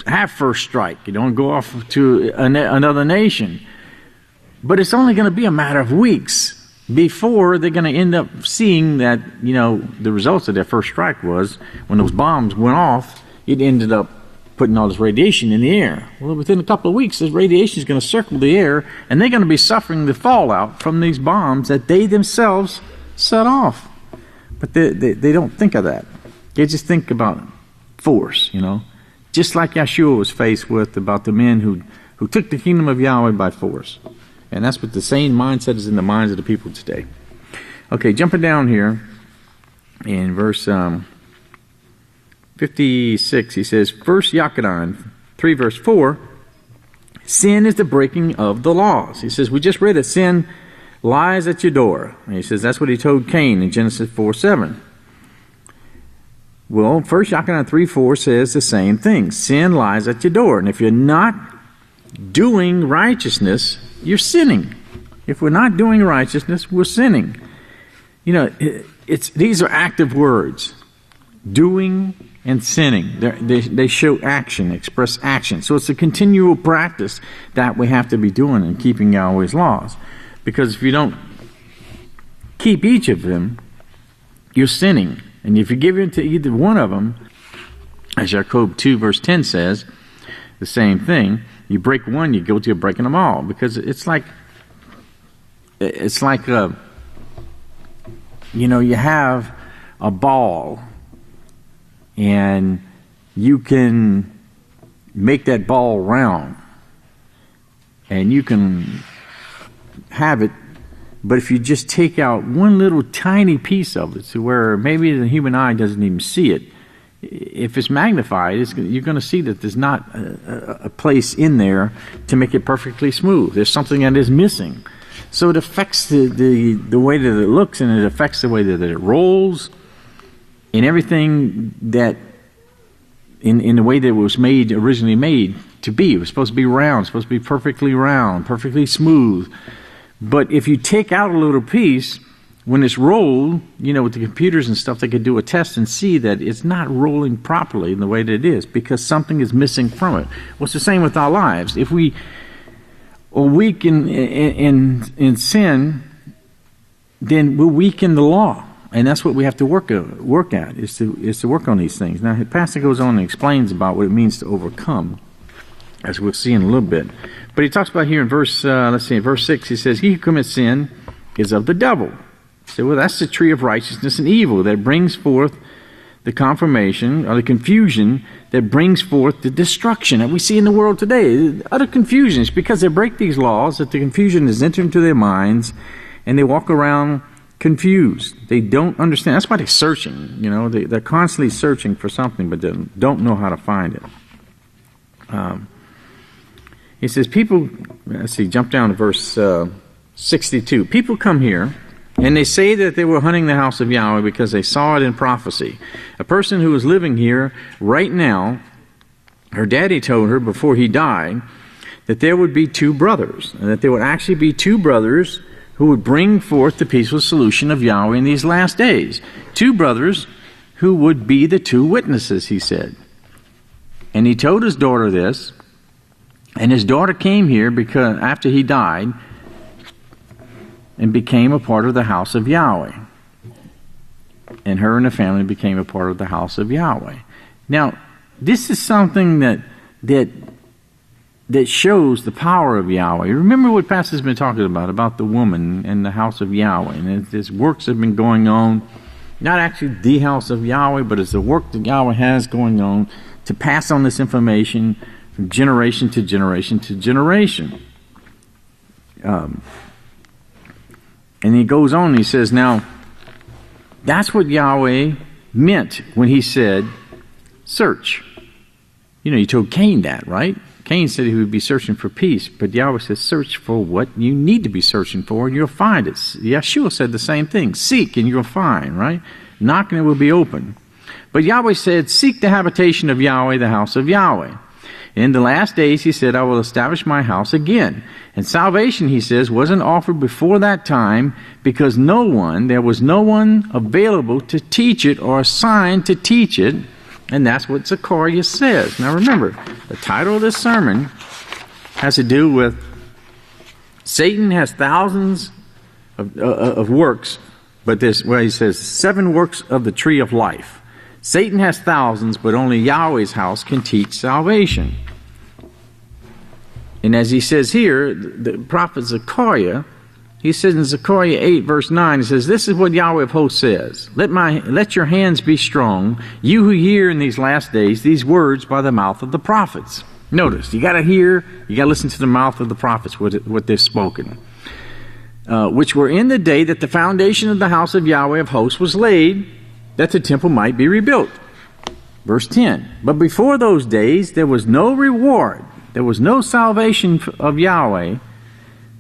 have first strike. You don't go off to another nation. But it's only going to be a matter of weeks before they're going to end up seeing that, the results of their first strike was when those bombs went off, it ended up putting all this radiation in the air. Well, within a couple of weeks, this radiation is going to circle the air, and they're going to be suffering the fallout from these bombs that they themselves set off. But they don't think of that. They just think about force, just like Yeshua was faced with about the men who took the kingdom of Yahweh by force. And that's what the same mindset is in the minds of the people today. Okay, jumping down here in verse 56, he says, 1 Yachdon 3 verse 4, sin is the breaking of the laws. He says, we just read it, sin lies at your door. And he says that's what he told Cain in Genesis 4:7. Well, 1 Yachdon 3:4 says the same thing. Sin lies at your door. And if you're not doing righteousness, you're sinning. If we're not doing righteousness, we're sinning. These are active words. Doing and sinning. They show action, express action. So it's a continual practice that we have to be doing in keeping Yahweh's laws. Because if you don't keep each of them, you're sinning. And if you give in to either one of them, as Jacob 2 verse 10 says, the same thing, you break one, you're guilty of breaking them all. Because it's like you have a ball, and you can make that ball round, and you can have it, but if you just take out one little tiny piece of it to where maybe the human eye doesn't even see it, if it's magnified, you're going to see that there's not a place in there to make it perfectly smooth. There's something that is missing. So it affects the way that it looks, and it affects the way that it rolls, and everything that in the way that it was originally made to be. It was supposed to be round, supposed to be perfectly round, perfectly smooth. But if you take out a little piece, when it's rolled, with the computers and stuff, they could do a test and see that it's not rolling properly in the way that it is because something is missing from it. Well, it's the same with our lives. If we are weak in sin, then we'll weaken the law. And that's what we have to work at, is to work on these things. Now, the pastor goes on and explains about what it means to overcome, as we'll see in a little bit. But he talks about here in verse 6, he says, he who commits sin is of the devil. So, well, that's the tree of righteousness and evil that brings forth the confirmation or the confusion that brings forth the destruction that we see in the world today. Utter confusion. It's because they break these laws that the confusion is entered into their minds, and they walk around confused. They don't understand. That's why they're searching. They're constantly searching for something, but they don't know how to find it. He says, jump down to verse 62. People come here, and they say that they were hunting the house of Yahweh because they saw it in prophecy. A person who is living here right now, her daddy told her before he died that there would be two brothers, and that there would actually be two brothers who would bring forth the peaceful solution of Yahweh in these last days. Two brothers who would be the two witnesses, he said. And he told his daughter this, and his daughter came here because after he died and became a part of the house of Yahweh. And her and the family became a part of the house of Yahweh. Now, this is something that shows the power of Yahweh. Remember what Pastor's been talking about the woman in the house of Yahweh. And there's works that have been going on, not actually the house of Yahweh, but it's the work that Yahweh has going on to pass on this information from generation to generation to generation. And he goes on and he says, now, that's what Yahweh meant when he said, search. He told Cain that, right? Cain said he would be searching for peace, but Yahweh says, search for what you need to be searching for, and you'll find it. Yeshua said the same thing. Seek, and you'll find, right? Knock, and it will be open. But Yahweh said, seek the habitation of Yahweh, the house of Yahweh. In the last days, he said, I will establish my house again. And salvation, he says, wasn't offered before that time because there was no one available to teach it or assigned to teach it And that's what Zechariah says. Now remember, the title of this sermon has to do with Satan has thousands of works, but this, where he says 7 works of the tree of life. Satan has thousands, but only Yahweh's house can teach salvation. And as he says here, the prophet Zechariah, he says in Zechariah 8 verse 9, he says, this is what Yahweh of hosts says, let your hands be strong, you who hear in these last days these words by the mouth of the prophets. Notice, you got to hear, you got to listen to the mouth of the prophets, what they've spoken. Which were in the day that the foundation of the house of Yahweh of hosts was laid, that the temple might be rebuilt. Verse 10, but before those days there was no reward, there was no salvation of Yahweh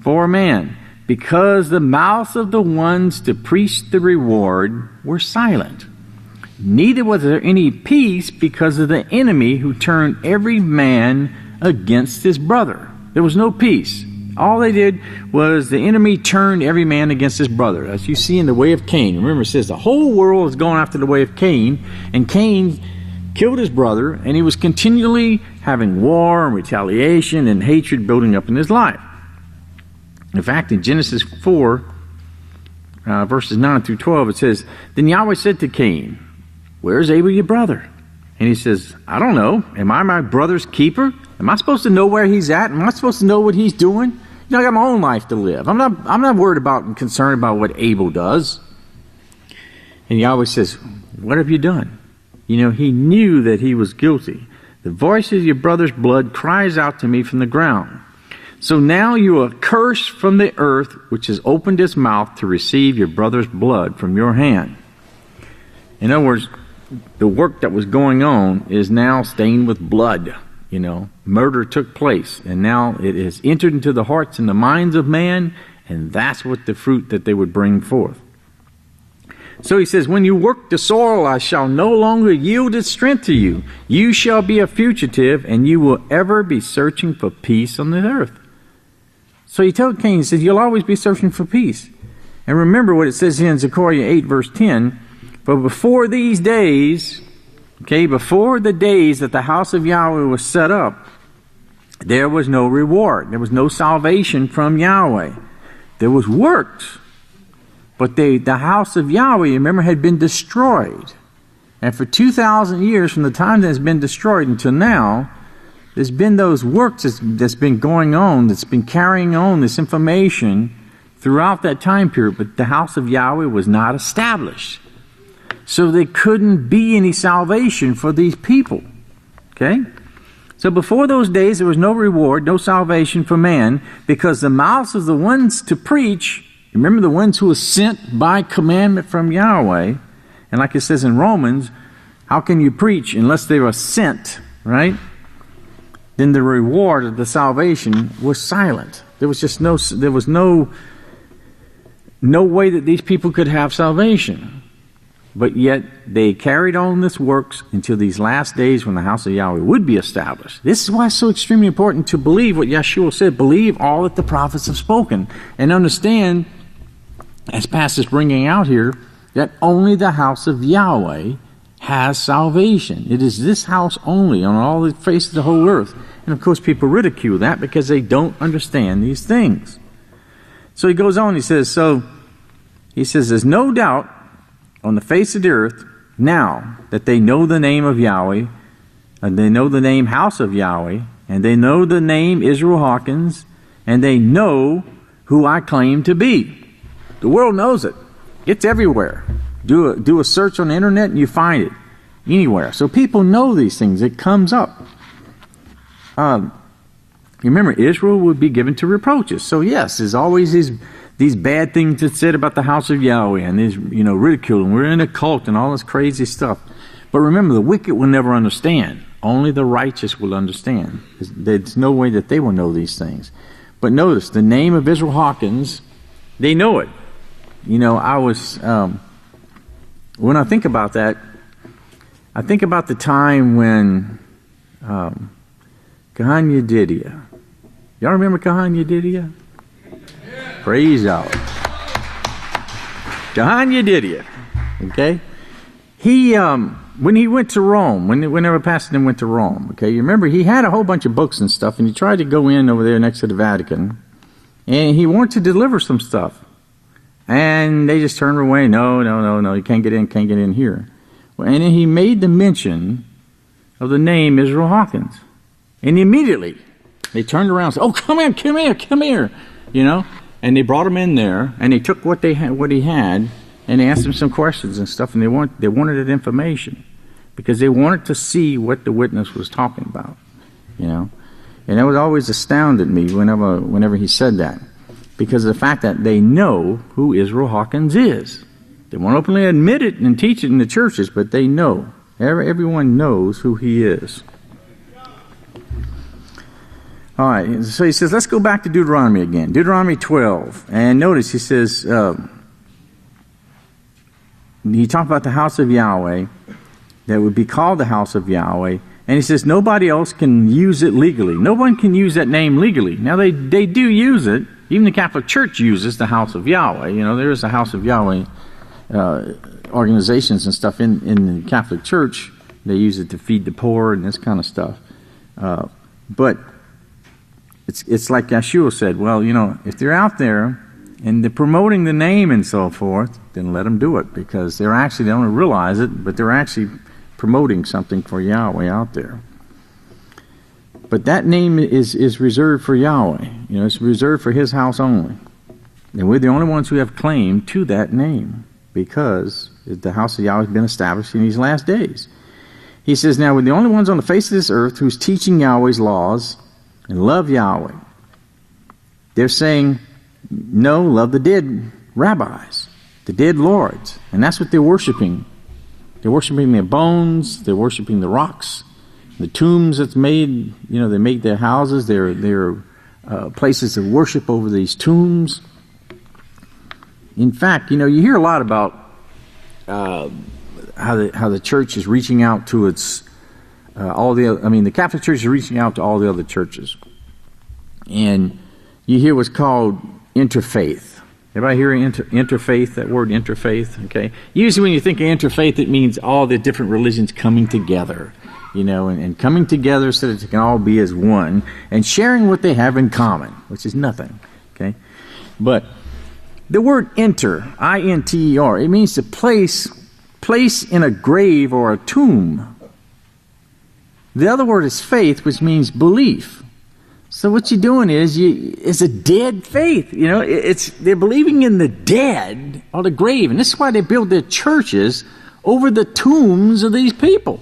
for man, because the mouths of the ones to preach the reward were silent. Neither was there any peace because of the enemy who turned every man against his brother. There was no peace. All they did was the enemy turned every man against his brother. As you see in the way of Cain. Remember, it says the whole world is going after the way of Cain. And Cain killed his brother, and he was continually having war and retaliation and hatred building up in his life. In fact, in Genesis 4, verses 9 through 12, it says, then Yahweh said to Cain, where's Abel your brother? And he says, I don't know. Am I my brother's keeper? Am I supposed to know where he's at? Am I supposed to know what he's doing? You know, I got my own life to live. I'm not worried about and concerned about what Abel does. And Yahweh says, what have you done? You know, he knew that he was guilty. The voice of your brother's blood cries out to me from the ground. So now you are cursed from the earth, which has opened its mouth to receive your brother's blood from your hand. In other words, the work that was going on is now stained with blood. You know, murder took place, and now it has entered into the hearts and the minds of man, and that's what the fruit that they would bring forth. So he says, when you work the soil, I shall no longer yield its strength to you. You shall be a fugitive, and you will ever be searching for peace on the earth. So he told Cain, he says, you'll always be searching for peace. And remember what it says here in Zechariah 8, verse 10, but before these days, okay, before the days that the house of Yahweh was set up, there was no reward. There was no salvation from Yahweh. There was works. But the house of Yahweh, remember, had been destroyed. And for 2,000 years, from the time that it's been destroyed until now, there's been those works that's been going on, that's been carrying on this information throughout that time period. But the house of Yahweh was not established. So there couldn't be any salvation for these people. Okay? So before those days, there was no reward, no salvation for man, because the mouths of the ones to preach, remember the ones who were sent by commandment from Yahweh, and like it says in Romans, how can you preach unless they were sent, right? Then the reward of the salvation was silent. There was just no way that these people could have salvation. But yet they carried on this works until these last days when the house of Yahweh would be established. This is why it's so extremely important to believe what Yeshua said. Believe all that the prophets have spoken. And understand, as Pastor's bringing out here, that only the house of Yahweh has salvation. It is this house only on all the face of the whole earth. And of course people ridicule that because they don't understand these things. So he goes on, he says, there's no doubt on the face of the earth now that they know the name of Yahweh, and they know the name house of Yahweh, and they know the name Israel Hawkins, and they know who I claim to be. The world knows it. It's everywhere. Do a search on the internet and you find it anywhere. So people know these things. It comes up. Remember, Israel would be given to reproaches. So yes, there's always these bad things that's said about the house of Yahweh, and there's, ridicule, and we're in a cult and all this crazy stuff. But remember, the wicked will never understand. Only the righteous will understand. There's no way that they will know these things. But notice, the name of Israel Hawkins, they know it. When I think about that, I think about the time when Kahan Yedidia. Y'all remember Kahan Yedidia? Praise Yahweh. Kahan Yedidia. Okay? He, when he went to Rome, whenever Pastor went to Rome, okay, you remember he had a whole bunch of books and stuff, and he tried to go in over there next to the Vatican, and he wanted to deliver some stuff. And they just turned away. No, you can't get in here. And then he made the mention of the name Yisrayl Hawkins. And immediately they turned around and said, "Oh, come here. You know, and they brought him in there, and they took what he had, and they asked him some questions and stuff, and they wanted that information because they wanted to see what the witness was talking about, you know. And that was always astounded me whenever he said that, because of the fact that they know who Yisrayl Hawkins is. They won't openly admit it and teach it in the churches, but they know. Everyone knows who he is. All right, so he says, let's go back to Deuteronomy again. Deuteronomy 12. And notice he says, he talked about the house of Yahweh, that would be called the house of Yahweh. And he says, nobody else can use it legally. No one can use that name legally. Now, they do use it. Even the Catholic Church uses the house of Yahweh. You know, there is a house of Yahweh organizations and stuff in the Catholic Church. They use it to feed the poor and this kind of stuff. But it's like Yeshua said, well, you know, if they're out there and they're promoting the name and so forth, then let them do it, because they don't realize it, but they're actually promoting something for Yahweh out there. But that name is reserved for Yahweh. You know, it's reserved for his house only. And we're the only ones who have claim to that name, because the house of Yahweh has been established in these last days. He says, now we're the only ones on the face of this earth who's teaching Yahweh's laws and love Yahweh. They're saying, no, love the dead rabbis, the dead lords. And that's what they're worshiping. They're worshiping their bones. They're worshiping the rocks, the tombs that's made. You know, they make their houses, their places of worship over these tombs. In fact, you know, you hear a lot about how the church is reaching out to its the Catholic Church is reaching out to all the other churches, and you hear what's called interfaith. Everybody hear interfaith? That word interfaith? Okay. Usually, when you think of interfaith, it means all the different religions coming together, you know, and coming together so that they can all be as one and sharing what they have in common, which is nothing. Okay, but the word inter, I-N-T-E-R, it means to place in a grave or a tomb. The other word is faith, which means belief. So what you're doing is a dead faith. You know, they're believing in the dead or the grave, and this is why they build their churches over the tombs of these people.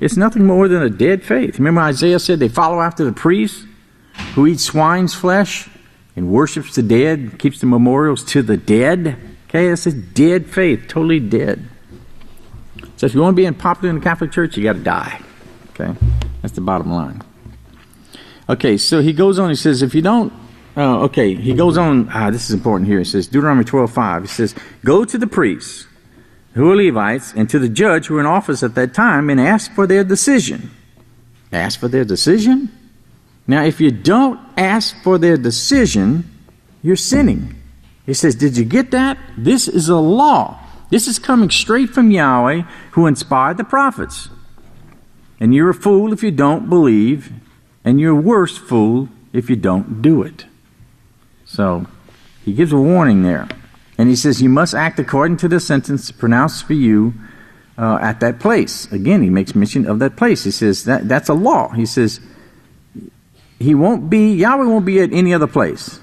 It's nothing more than a dead faith. Remember Isaiah said they follow after the priest who eats swine's flesh and worships the dead, keeps the memorials to the dead. Okay, that's a dead faith, totally dead. So if you want to be popular in the Catholic Church, you got to die. Okay, that's the bottom line. Okay, so he goes on. He says, if you don't, he goes on. This is important here. He says, Deuteronomy 12:5. He says, go to the priests who are Levites and to the judge who were in office at that time and ask for their decision. Ask for their decision? Now, if you don't ask for their decision, you're sinning. He says, did you get that? This is a law. This is coming straight from Yahweh, who inspired the prophets. And you're a fool if you don't believe, and you're a worse fool if you don't do it. So, he gives a warning there. And he says, you must act according to the sentence pronounced for you at that place. Again, he makes mention of that place. He says, that's a law. He says, Yahweh won't be at any other place.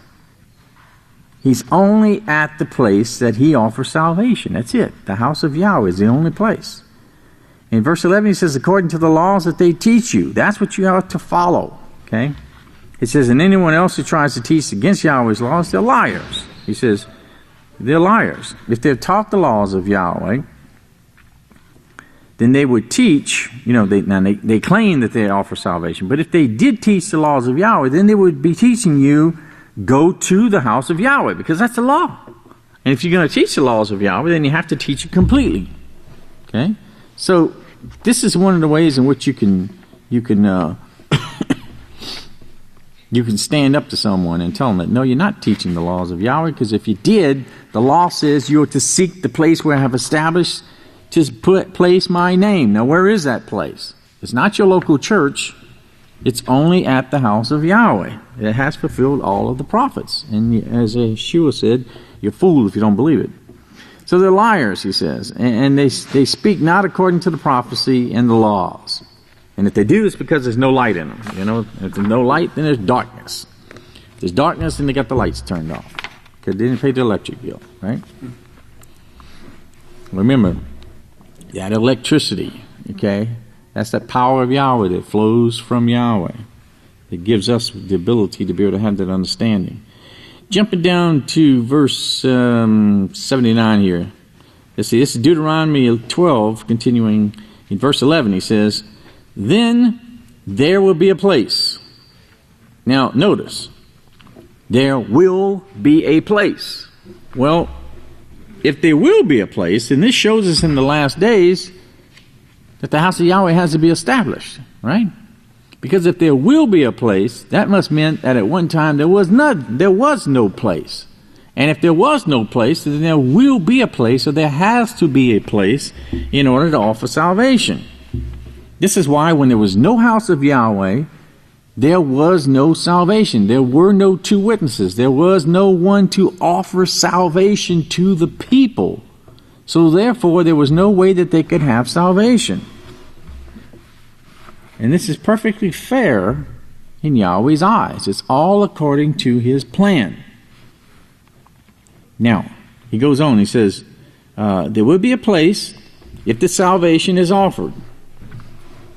He's only at the place that he offers salvation. That's it. The house of Yahweh is the only place. In verse 11, he says, according to the laws that they teach you. That's what you ought to follow. Okay? It says, and anyone else who tries to teach against Yahweh's laws, they're liars. He says, they're liars. If they've taught the laws of Yahweh, then they would teach, they claim that they offer salvation. But if they did teach the laws of Yahweh, then they would be teaching you, go to the house of Yahweh, because that's the law. And if you're going to teach the laws of Yahweh, then you have to teach it completely. Okay? So this is one of the ways in which you can stand up to someone and tell them that, no, you're not teaching the laws of Yahweh, because if you did, the law says you're to seek the place where I have established to place my name. Now, where is that place? It's not your local church. It's only at the house of Yahweh. It has fulfilled all of the prophets. And as Yeshua said, you're a fool if you don't believe it. So they're liars, he says. And they speak not according to the prophecy and the laws. And if they do, it's because there's no light in them. You know, if there's no light, then there's darkness. If there's darkness, then they got the lights turned off. Because they didn't pay the electric bill, right? Remember, that electricity, okay? That's that power of Yahweh that flows from Yahweh. It gives us the ability to be able to have that understanding. Jumping down to verse 79 here. Let's see, this is Deuteronomy 12, continuing in verse 11. He says, then there will be a place. Now, notice, there will be a place. Well, if there will be a place, then this shows us in the last days that the house of Yahweh has to be established, right? Because if there will be a place, that must mean that at one time there was no place. And if there was no place, then there will be a place, or there has to be a place in order to offer salvation. This is why when there was no house of Yahweh, there was no salvation. There were no two witnesses. There was no one to offer salvation to the people. So therefore, there was no way that they could have salvation. And this is perfectly fair in Yahweh's eyes. It's all according to his plan. Now, he goes on. He says, there will be a place if the salvation is offered.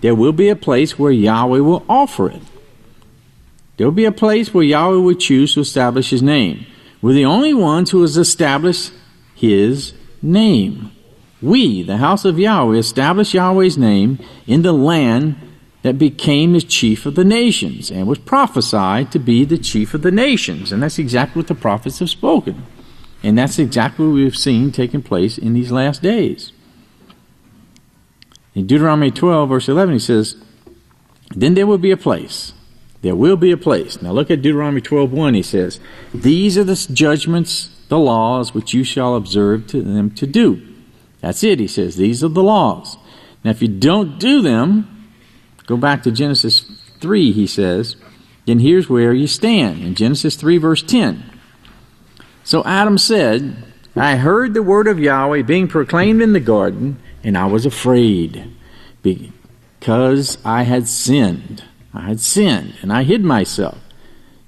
There will be a place where Yahweh will offer it. There will be a place where Yahweh will choose to establish his name. We're the only ones who has established his name. We, the house of Yahweh, established Yahweh's name in the land that became the chief of the nations and was prophesied to be the chief of the nations. And that's exactly what the prophets have spoken. And that's exactly what we've seen taking place in these last days. In Deuteronomy 12, verse 11, he says, then there will be a place. There will be a place. Now look at Deuteronomy 12:1. He says, these are the judgments, the laws, which you shall observe to them to do. That's it, he says. These are the laws. Now if you don't do them, go back to Genesis 3, he says, then here's where you stand. In Genesis 3, verse 10. So Adam said, I heard the word of Yahweh being proclaimed in the garden, and I was afraid, because I had sinned. I had sinned, and I hid myself.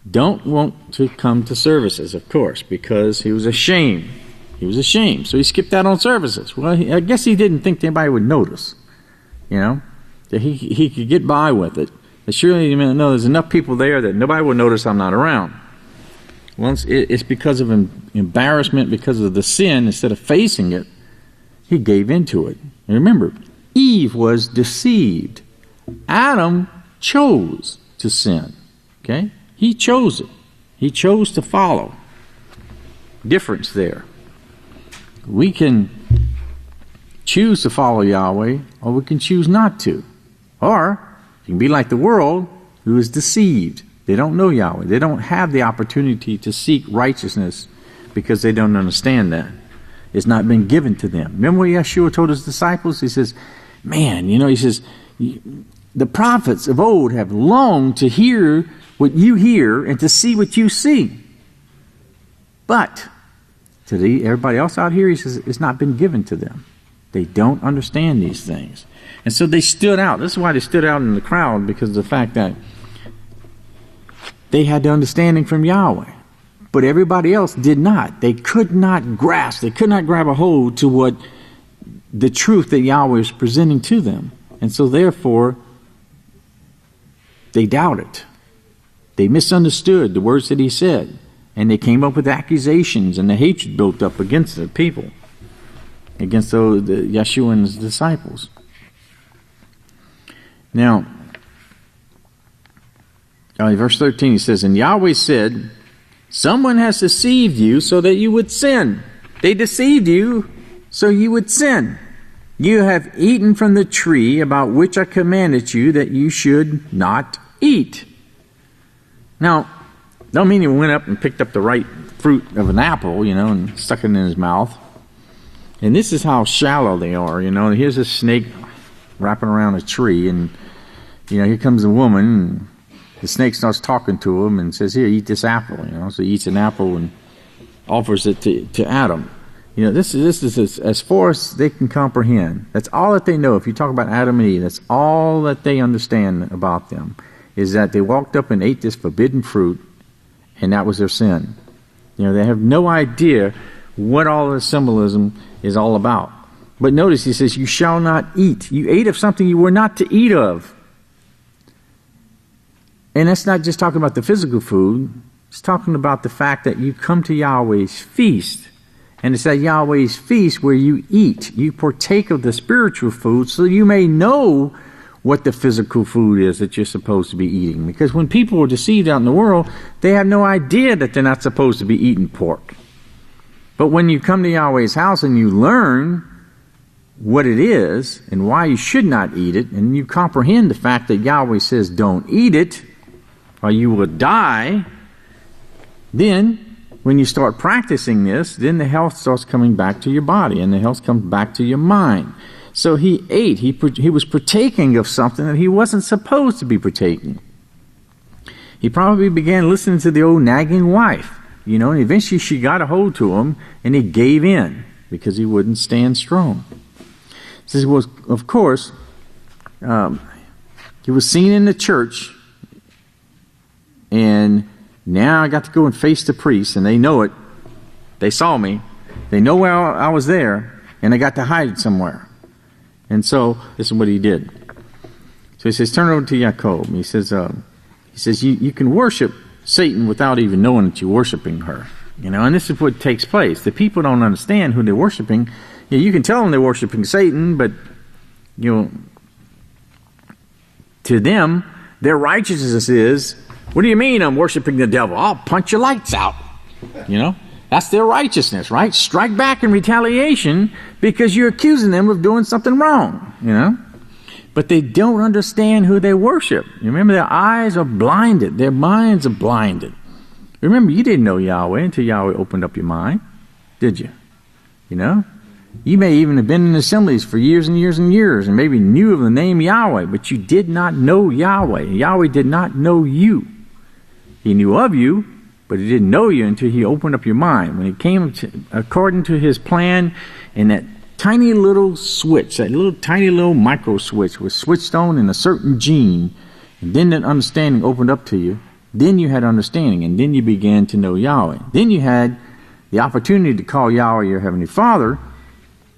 Don't want to come to services, of course, because he was ashamed. He was ashamed, so he skipped out on services. Well, I guess he didn't think anybody would notice, you know, that he could get by with it. But surely, no, there's enough people there that nobody will notice I'm not around. Once it's because of embarrassment, because of the sin, instead of facing it, he gave into it. And remember, Eve was deceived. Adam chose to sin. Okay? He chose it. He chose to follow. Difference there. We can choose to follow Yahweh, or we can choose not to. Or you can be like the world, who is deceived. They don't know Yahweh. They don't have the opportunity to seek righteousness because they don't understand that. It's not been given to them. Remember what Yeshua told his disciples? He says, man, he says, the prophets of old have longed to hear what you hear and to see what you see. But to everybody else out here, he says, it's not been given to them. They don't understand these things. And so they stood out. This is why they stood out in the crowd, because of the fact that they had the understanding from Yahweh. But everybody else did not. They could not grasp. They could not grab a hold to what the truth that Yahweh is presenting to them. And so therefore, they doubted. They misunderstood the words that he said. And they came up with accusations, and the hatred built up against the people, against the Yeshua and his disciples. Now, verse 13, he says, and Yahweh said, someone has deceived you so that you would sin. They deceived you so you would sin. You have eaten from the tree about which I commanded you that you should not eat. Now, don't mean he went up and picked up the right fruit of an apple, and stuck it in his mouth. And this is how shallow they are, you know. Here's a snake wrapping around a tree, and, you know, here comes a woman, and the snake starts talking to him and says, here, eat this apple, you know. So he eats an apple and offers it to Adam. You know, this is as far as they can comprehend. That's all that they know. If you talk about Adam and Eve, that's all that they understand about them, is that they walked up and ate this forbidden fruit, and that was their sin. You know, they have no idea what all the symbolism is all about. But notice he says, you shall not eat. You ate of something you were not to eat of. And that's not just talking about the physical food. It's talking about the fact that you come to Yahweh's feast. And it's at Yahweh's feast where you eat. You partake of the spiritual food so you may know what the physical food is that you're supposed to be eating. Because when people are deceived out in the world, they have no idea that they're not supposed to be eating pork. But when you come to Yahweh's house and you learn what it is and why you should not eat it, and you comprehend the fact that Yahweh says don't eat it or you will die, then when you start practicing this, then the health starts coming back to your body and the health comes back to your mind. So he ate. He was partaking of something that he wasn't supposed to be partaking. He probably began listening to the old nagging wife, you know, and eventually she got a hold to him and he gave in because he wouldn't stand strong. This was, of course, he was seen in the church, and now I got to go and face the priests, and they know it. They saw me. They know where I was there, and I got to hide somewhere. And so this is what he did. So he says, turn over to Yaakov. He says, you can worship Satan without even knowing that you're worshiping her. You know, and this is what takes place. The people don't understand who they're worshiping. Yeah, you can tell them they're worshiping Satan, but, you know, to them, their righteousness is, what do you mean I'm worshiping the devil? I'll punch your lights out. You know, that's their righteousness, right? Strike back in retaliation because you're accusing them of doing something wrong, you know. But they don't understand who they worship. You remember, their eyes are blinded. Their minds are blinded. Remember, you didn't know Yahweh until Yahweh opened up your mind, did you? You know? You may even have been in assemblies for years and years and years and maybe knew of the name Yahweh, but you did not know Yahweh. Yahweh did not know you. He knew of you, but he didn't know you until he opened up your mind. When it came according to his plan, and that tiny little switch, that little tiny little micro switch was switched on in a certain gene, and then that understanding opened up to you, then you had understanding, and then you began to know Yahweh. Then you had the opportunity to call Yahweh your Heavenly Father.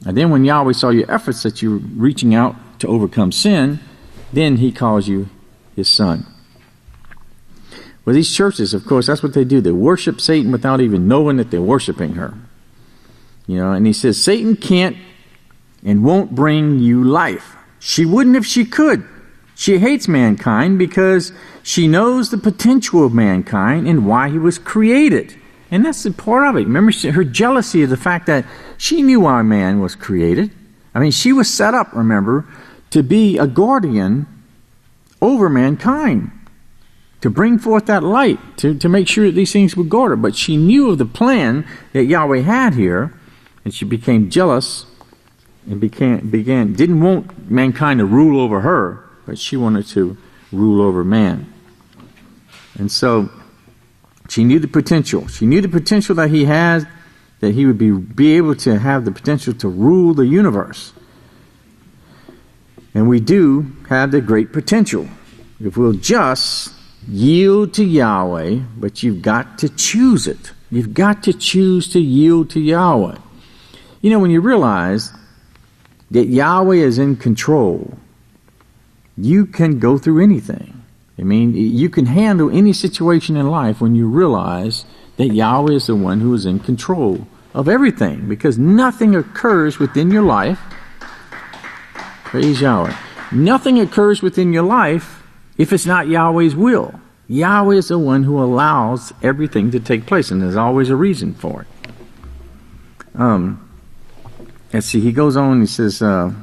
And then when Yahweh saw your efforts that you were reaching out to overcome sin, then he calls you his son. Well, these churches, of course, that's what they do. They worship Satan without even knowing that they're worshiping her. You know, and he says, Satan can't and won't bring you life. She wouldn't if she could. She hates mankind because she knows the potential of mankind and why he was created. And that's the part of it. Remember, her jealousy of the fact that she knew why man was created. I mean, she was set up, remember, to be a guardian over mankind, to bring forth that light, to make sure that these things were guarded. But she knew of the plan that Yahweh had here, and she became jealous and didn't want mankind to rule over her, but she wanted to rule over man. And so she knew the potential. She knew the potential that he had, that he would be able to have the potential to rule the universe. And we do have the great potential if we'll just yield to Yahweh, but you've got to choose it. You've got to choose to yield to Yahweh. You know, when you realize that Yahweh is in control, you can go through anything. I mean, you can handle any situation in life when you realize that Yahweh is the one who is in control of everything, because nothing occurs within your life. Praise Yahweh. Nothing occurs within your life if it's not Yahweh's will. Yahweh is the one who allows everything to take place, and there's always a reason for it. Let's see, he goes on, he says, I'll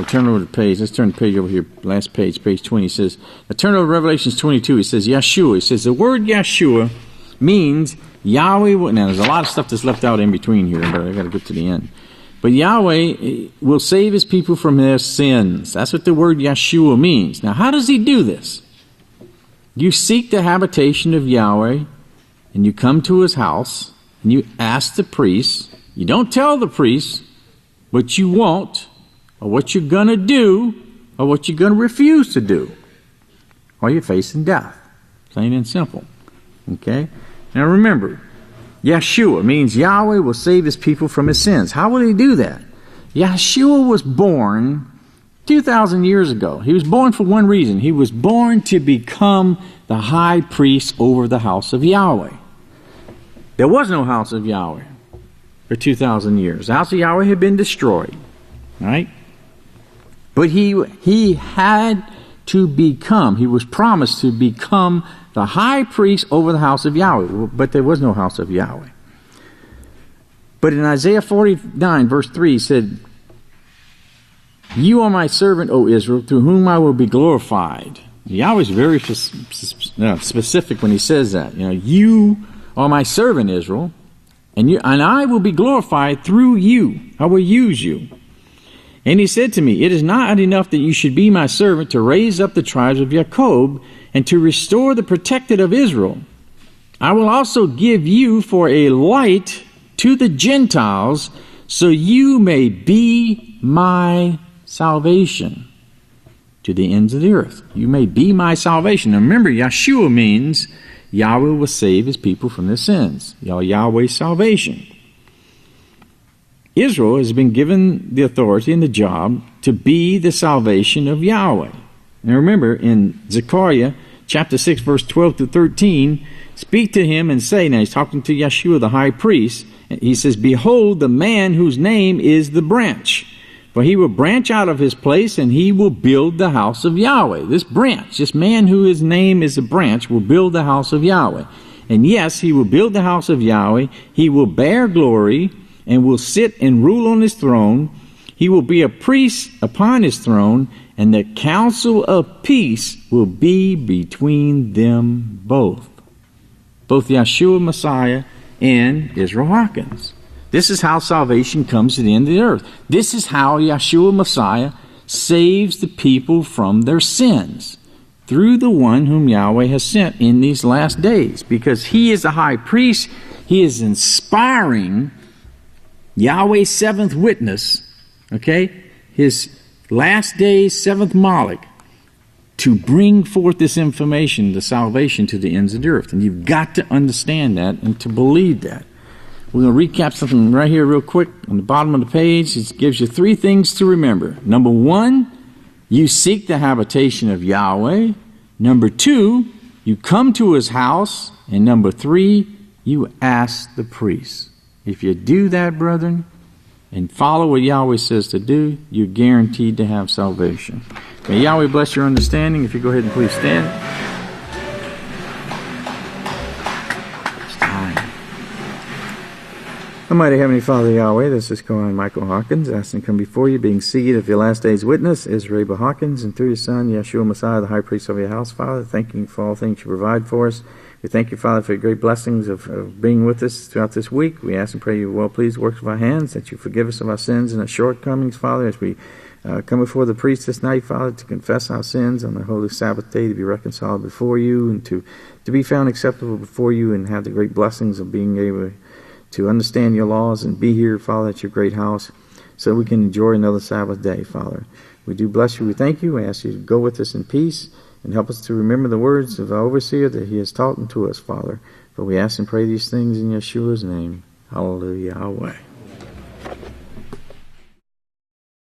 turn over the page. Let's turn the page over here. Last page, page 20. He says, I turn over to Revelations 22. He says, Yeshua. He says, the word Yeshua means Yahweh will, now there's a lot of stuff that's left out in between here, but I got to get to the end. But Yahweh will save his people from their sins. That's what the word Yeshua means. Now, how does he do this? You seek the habitation of Yahweh, and you come to his house, and you ask the priest. You don't tell the priest what you want, or what you're going to do, or what you're going to refuse to do, or you're facing death. Plain and simple. Okay? Now remember, Yeshua means Yahweh will save his people from his sins. How will he do that? Yeshua was born 2,000 years ago. He was born for one reason. He was born to become the high priest over the house of Yahweh. There was no house of Yahweh for 2,000 years. The house of Yahweh had been destroyed. Right? But he had to become, he was promised to become the high priest over the house of Yahweh. But there was no house of Yahweh. But in Isaiah 49, verse 3, he said, "You are my servant, O Israel, through whom I will be glorified." Yahweh is very specific when he says that. You are my servant, Israel, and I will be glorified through you. I will use you. And he said to me, "It is not enough that you should be my servant to raise up the tribes of Jacob and to restore the protected of Israel. I will also give you for a light to the Gentiles, so you may be my salvation to the ends of the earth." You may be my salvation. Now remember, Yeshua means Yahweh will save his people from their sins. Yahweh's salvation. Israel has been given the authority and the job to be the salvation of Yahweh. Now remember, in Zechariah chapter 6, verse 12 to 13, speak to him and say, now he's talking to Yeshua the high priest, and he says, "Behold the man whose name is the branch. For he will branch out of his place, and he will build the house of Yahweh." This branch, this man who his name is a branch, will build the house of Yahweh. And yes, he will build the house of Yahweh. He will bear glory and will sit and rule on his throne. He will be a priest upon his throne, and the counsel of peace will be between them both. Both Yeshua Messiah and Israel Hawkins. This is how salvation comes to the end of the earth. This is how Yeshua Messiah saves the people from their sins, through the one whom Yahweh has sent in these last days. Because he is a high priest, he is inspiring Yahweh's seventh witness, okay, his last day's seventh Malach, to bring forth this information, the salvation to the ends of the earth. And you've got to understand that and to believe that. We're going to recap something right here real quick. On the bottom of the page, it gives you three things to remember. Number one, you seek the habitation of Yahweh. Number two, you come to his house. And number three, you ask the priest. If you do that, brethren, and follow what Yahweh says to do, you're guaranteed to have salvation. May Yahweh bless your understanding. If you go ahead and please stand. It's time. Almighty Heavenly Father Yahweh, this is Kohan Michael Hawkins, asking to come before you, being seed of your last day's witness, Yisrayl Hawkins, and through your Son, Yeshua Messiah, the high priest of your house, Father, thanking you for all things you provide for us. We thank you, Father, for your great blessings of being with us throughout this week. We ask and pray you well please works of our hands, that you forgive us of our sins and our shortcomings, Father, as we come before the priest this night, Father, to confess our sins on the holy Sabbath day, to be reconciled before you, and to be found acceptable before you, and have the great blessings of being able to understand your laws and be here, Father, at your great house, so we can enjoy another Sabbath day, Father. We do bless you. We thank you. We ask you to go with us in peace, and help us to remember the words of our overseer that he has taught unto us, Father. For we ask and pray these things in Yeshua's name. Hallelujah, Yahweh.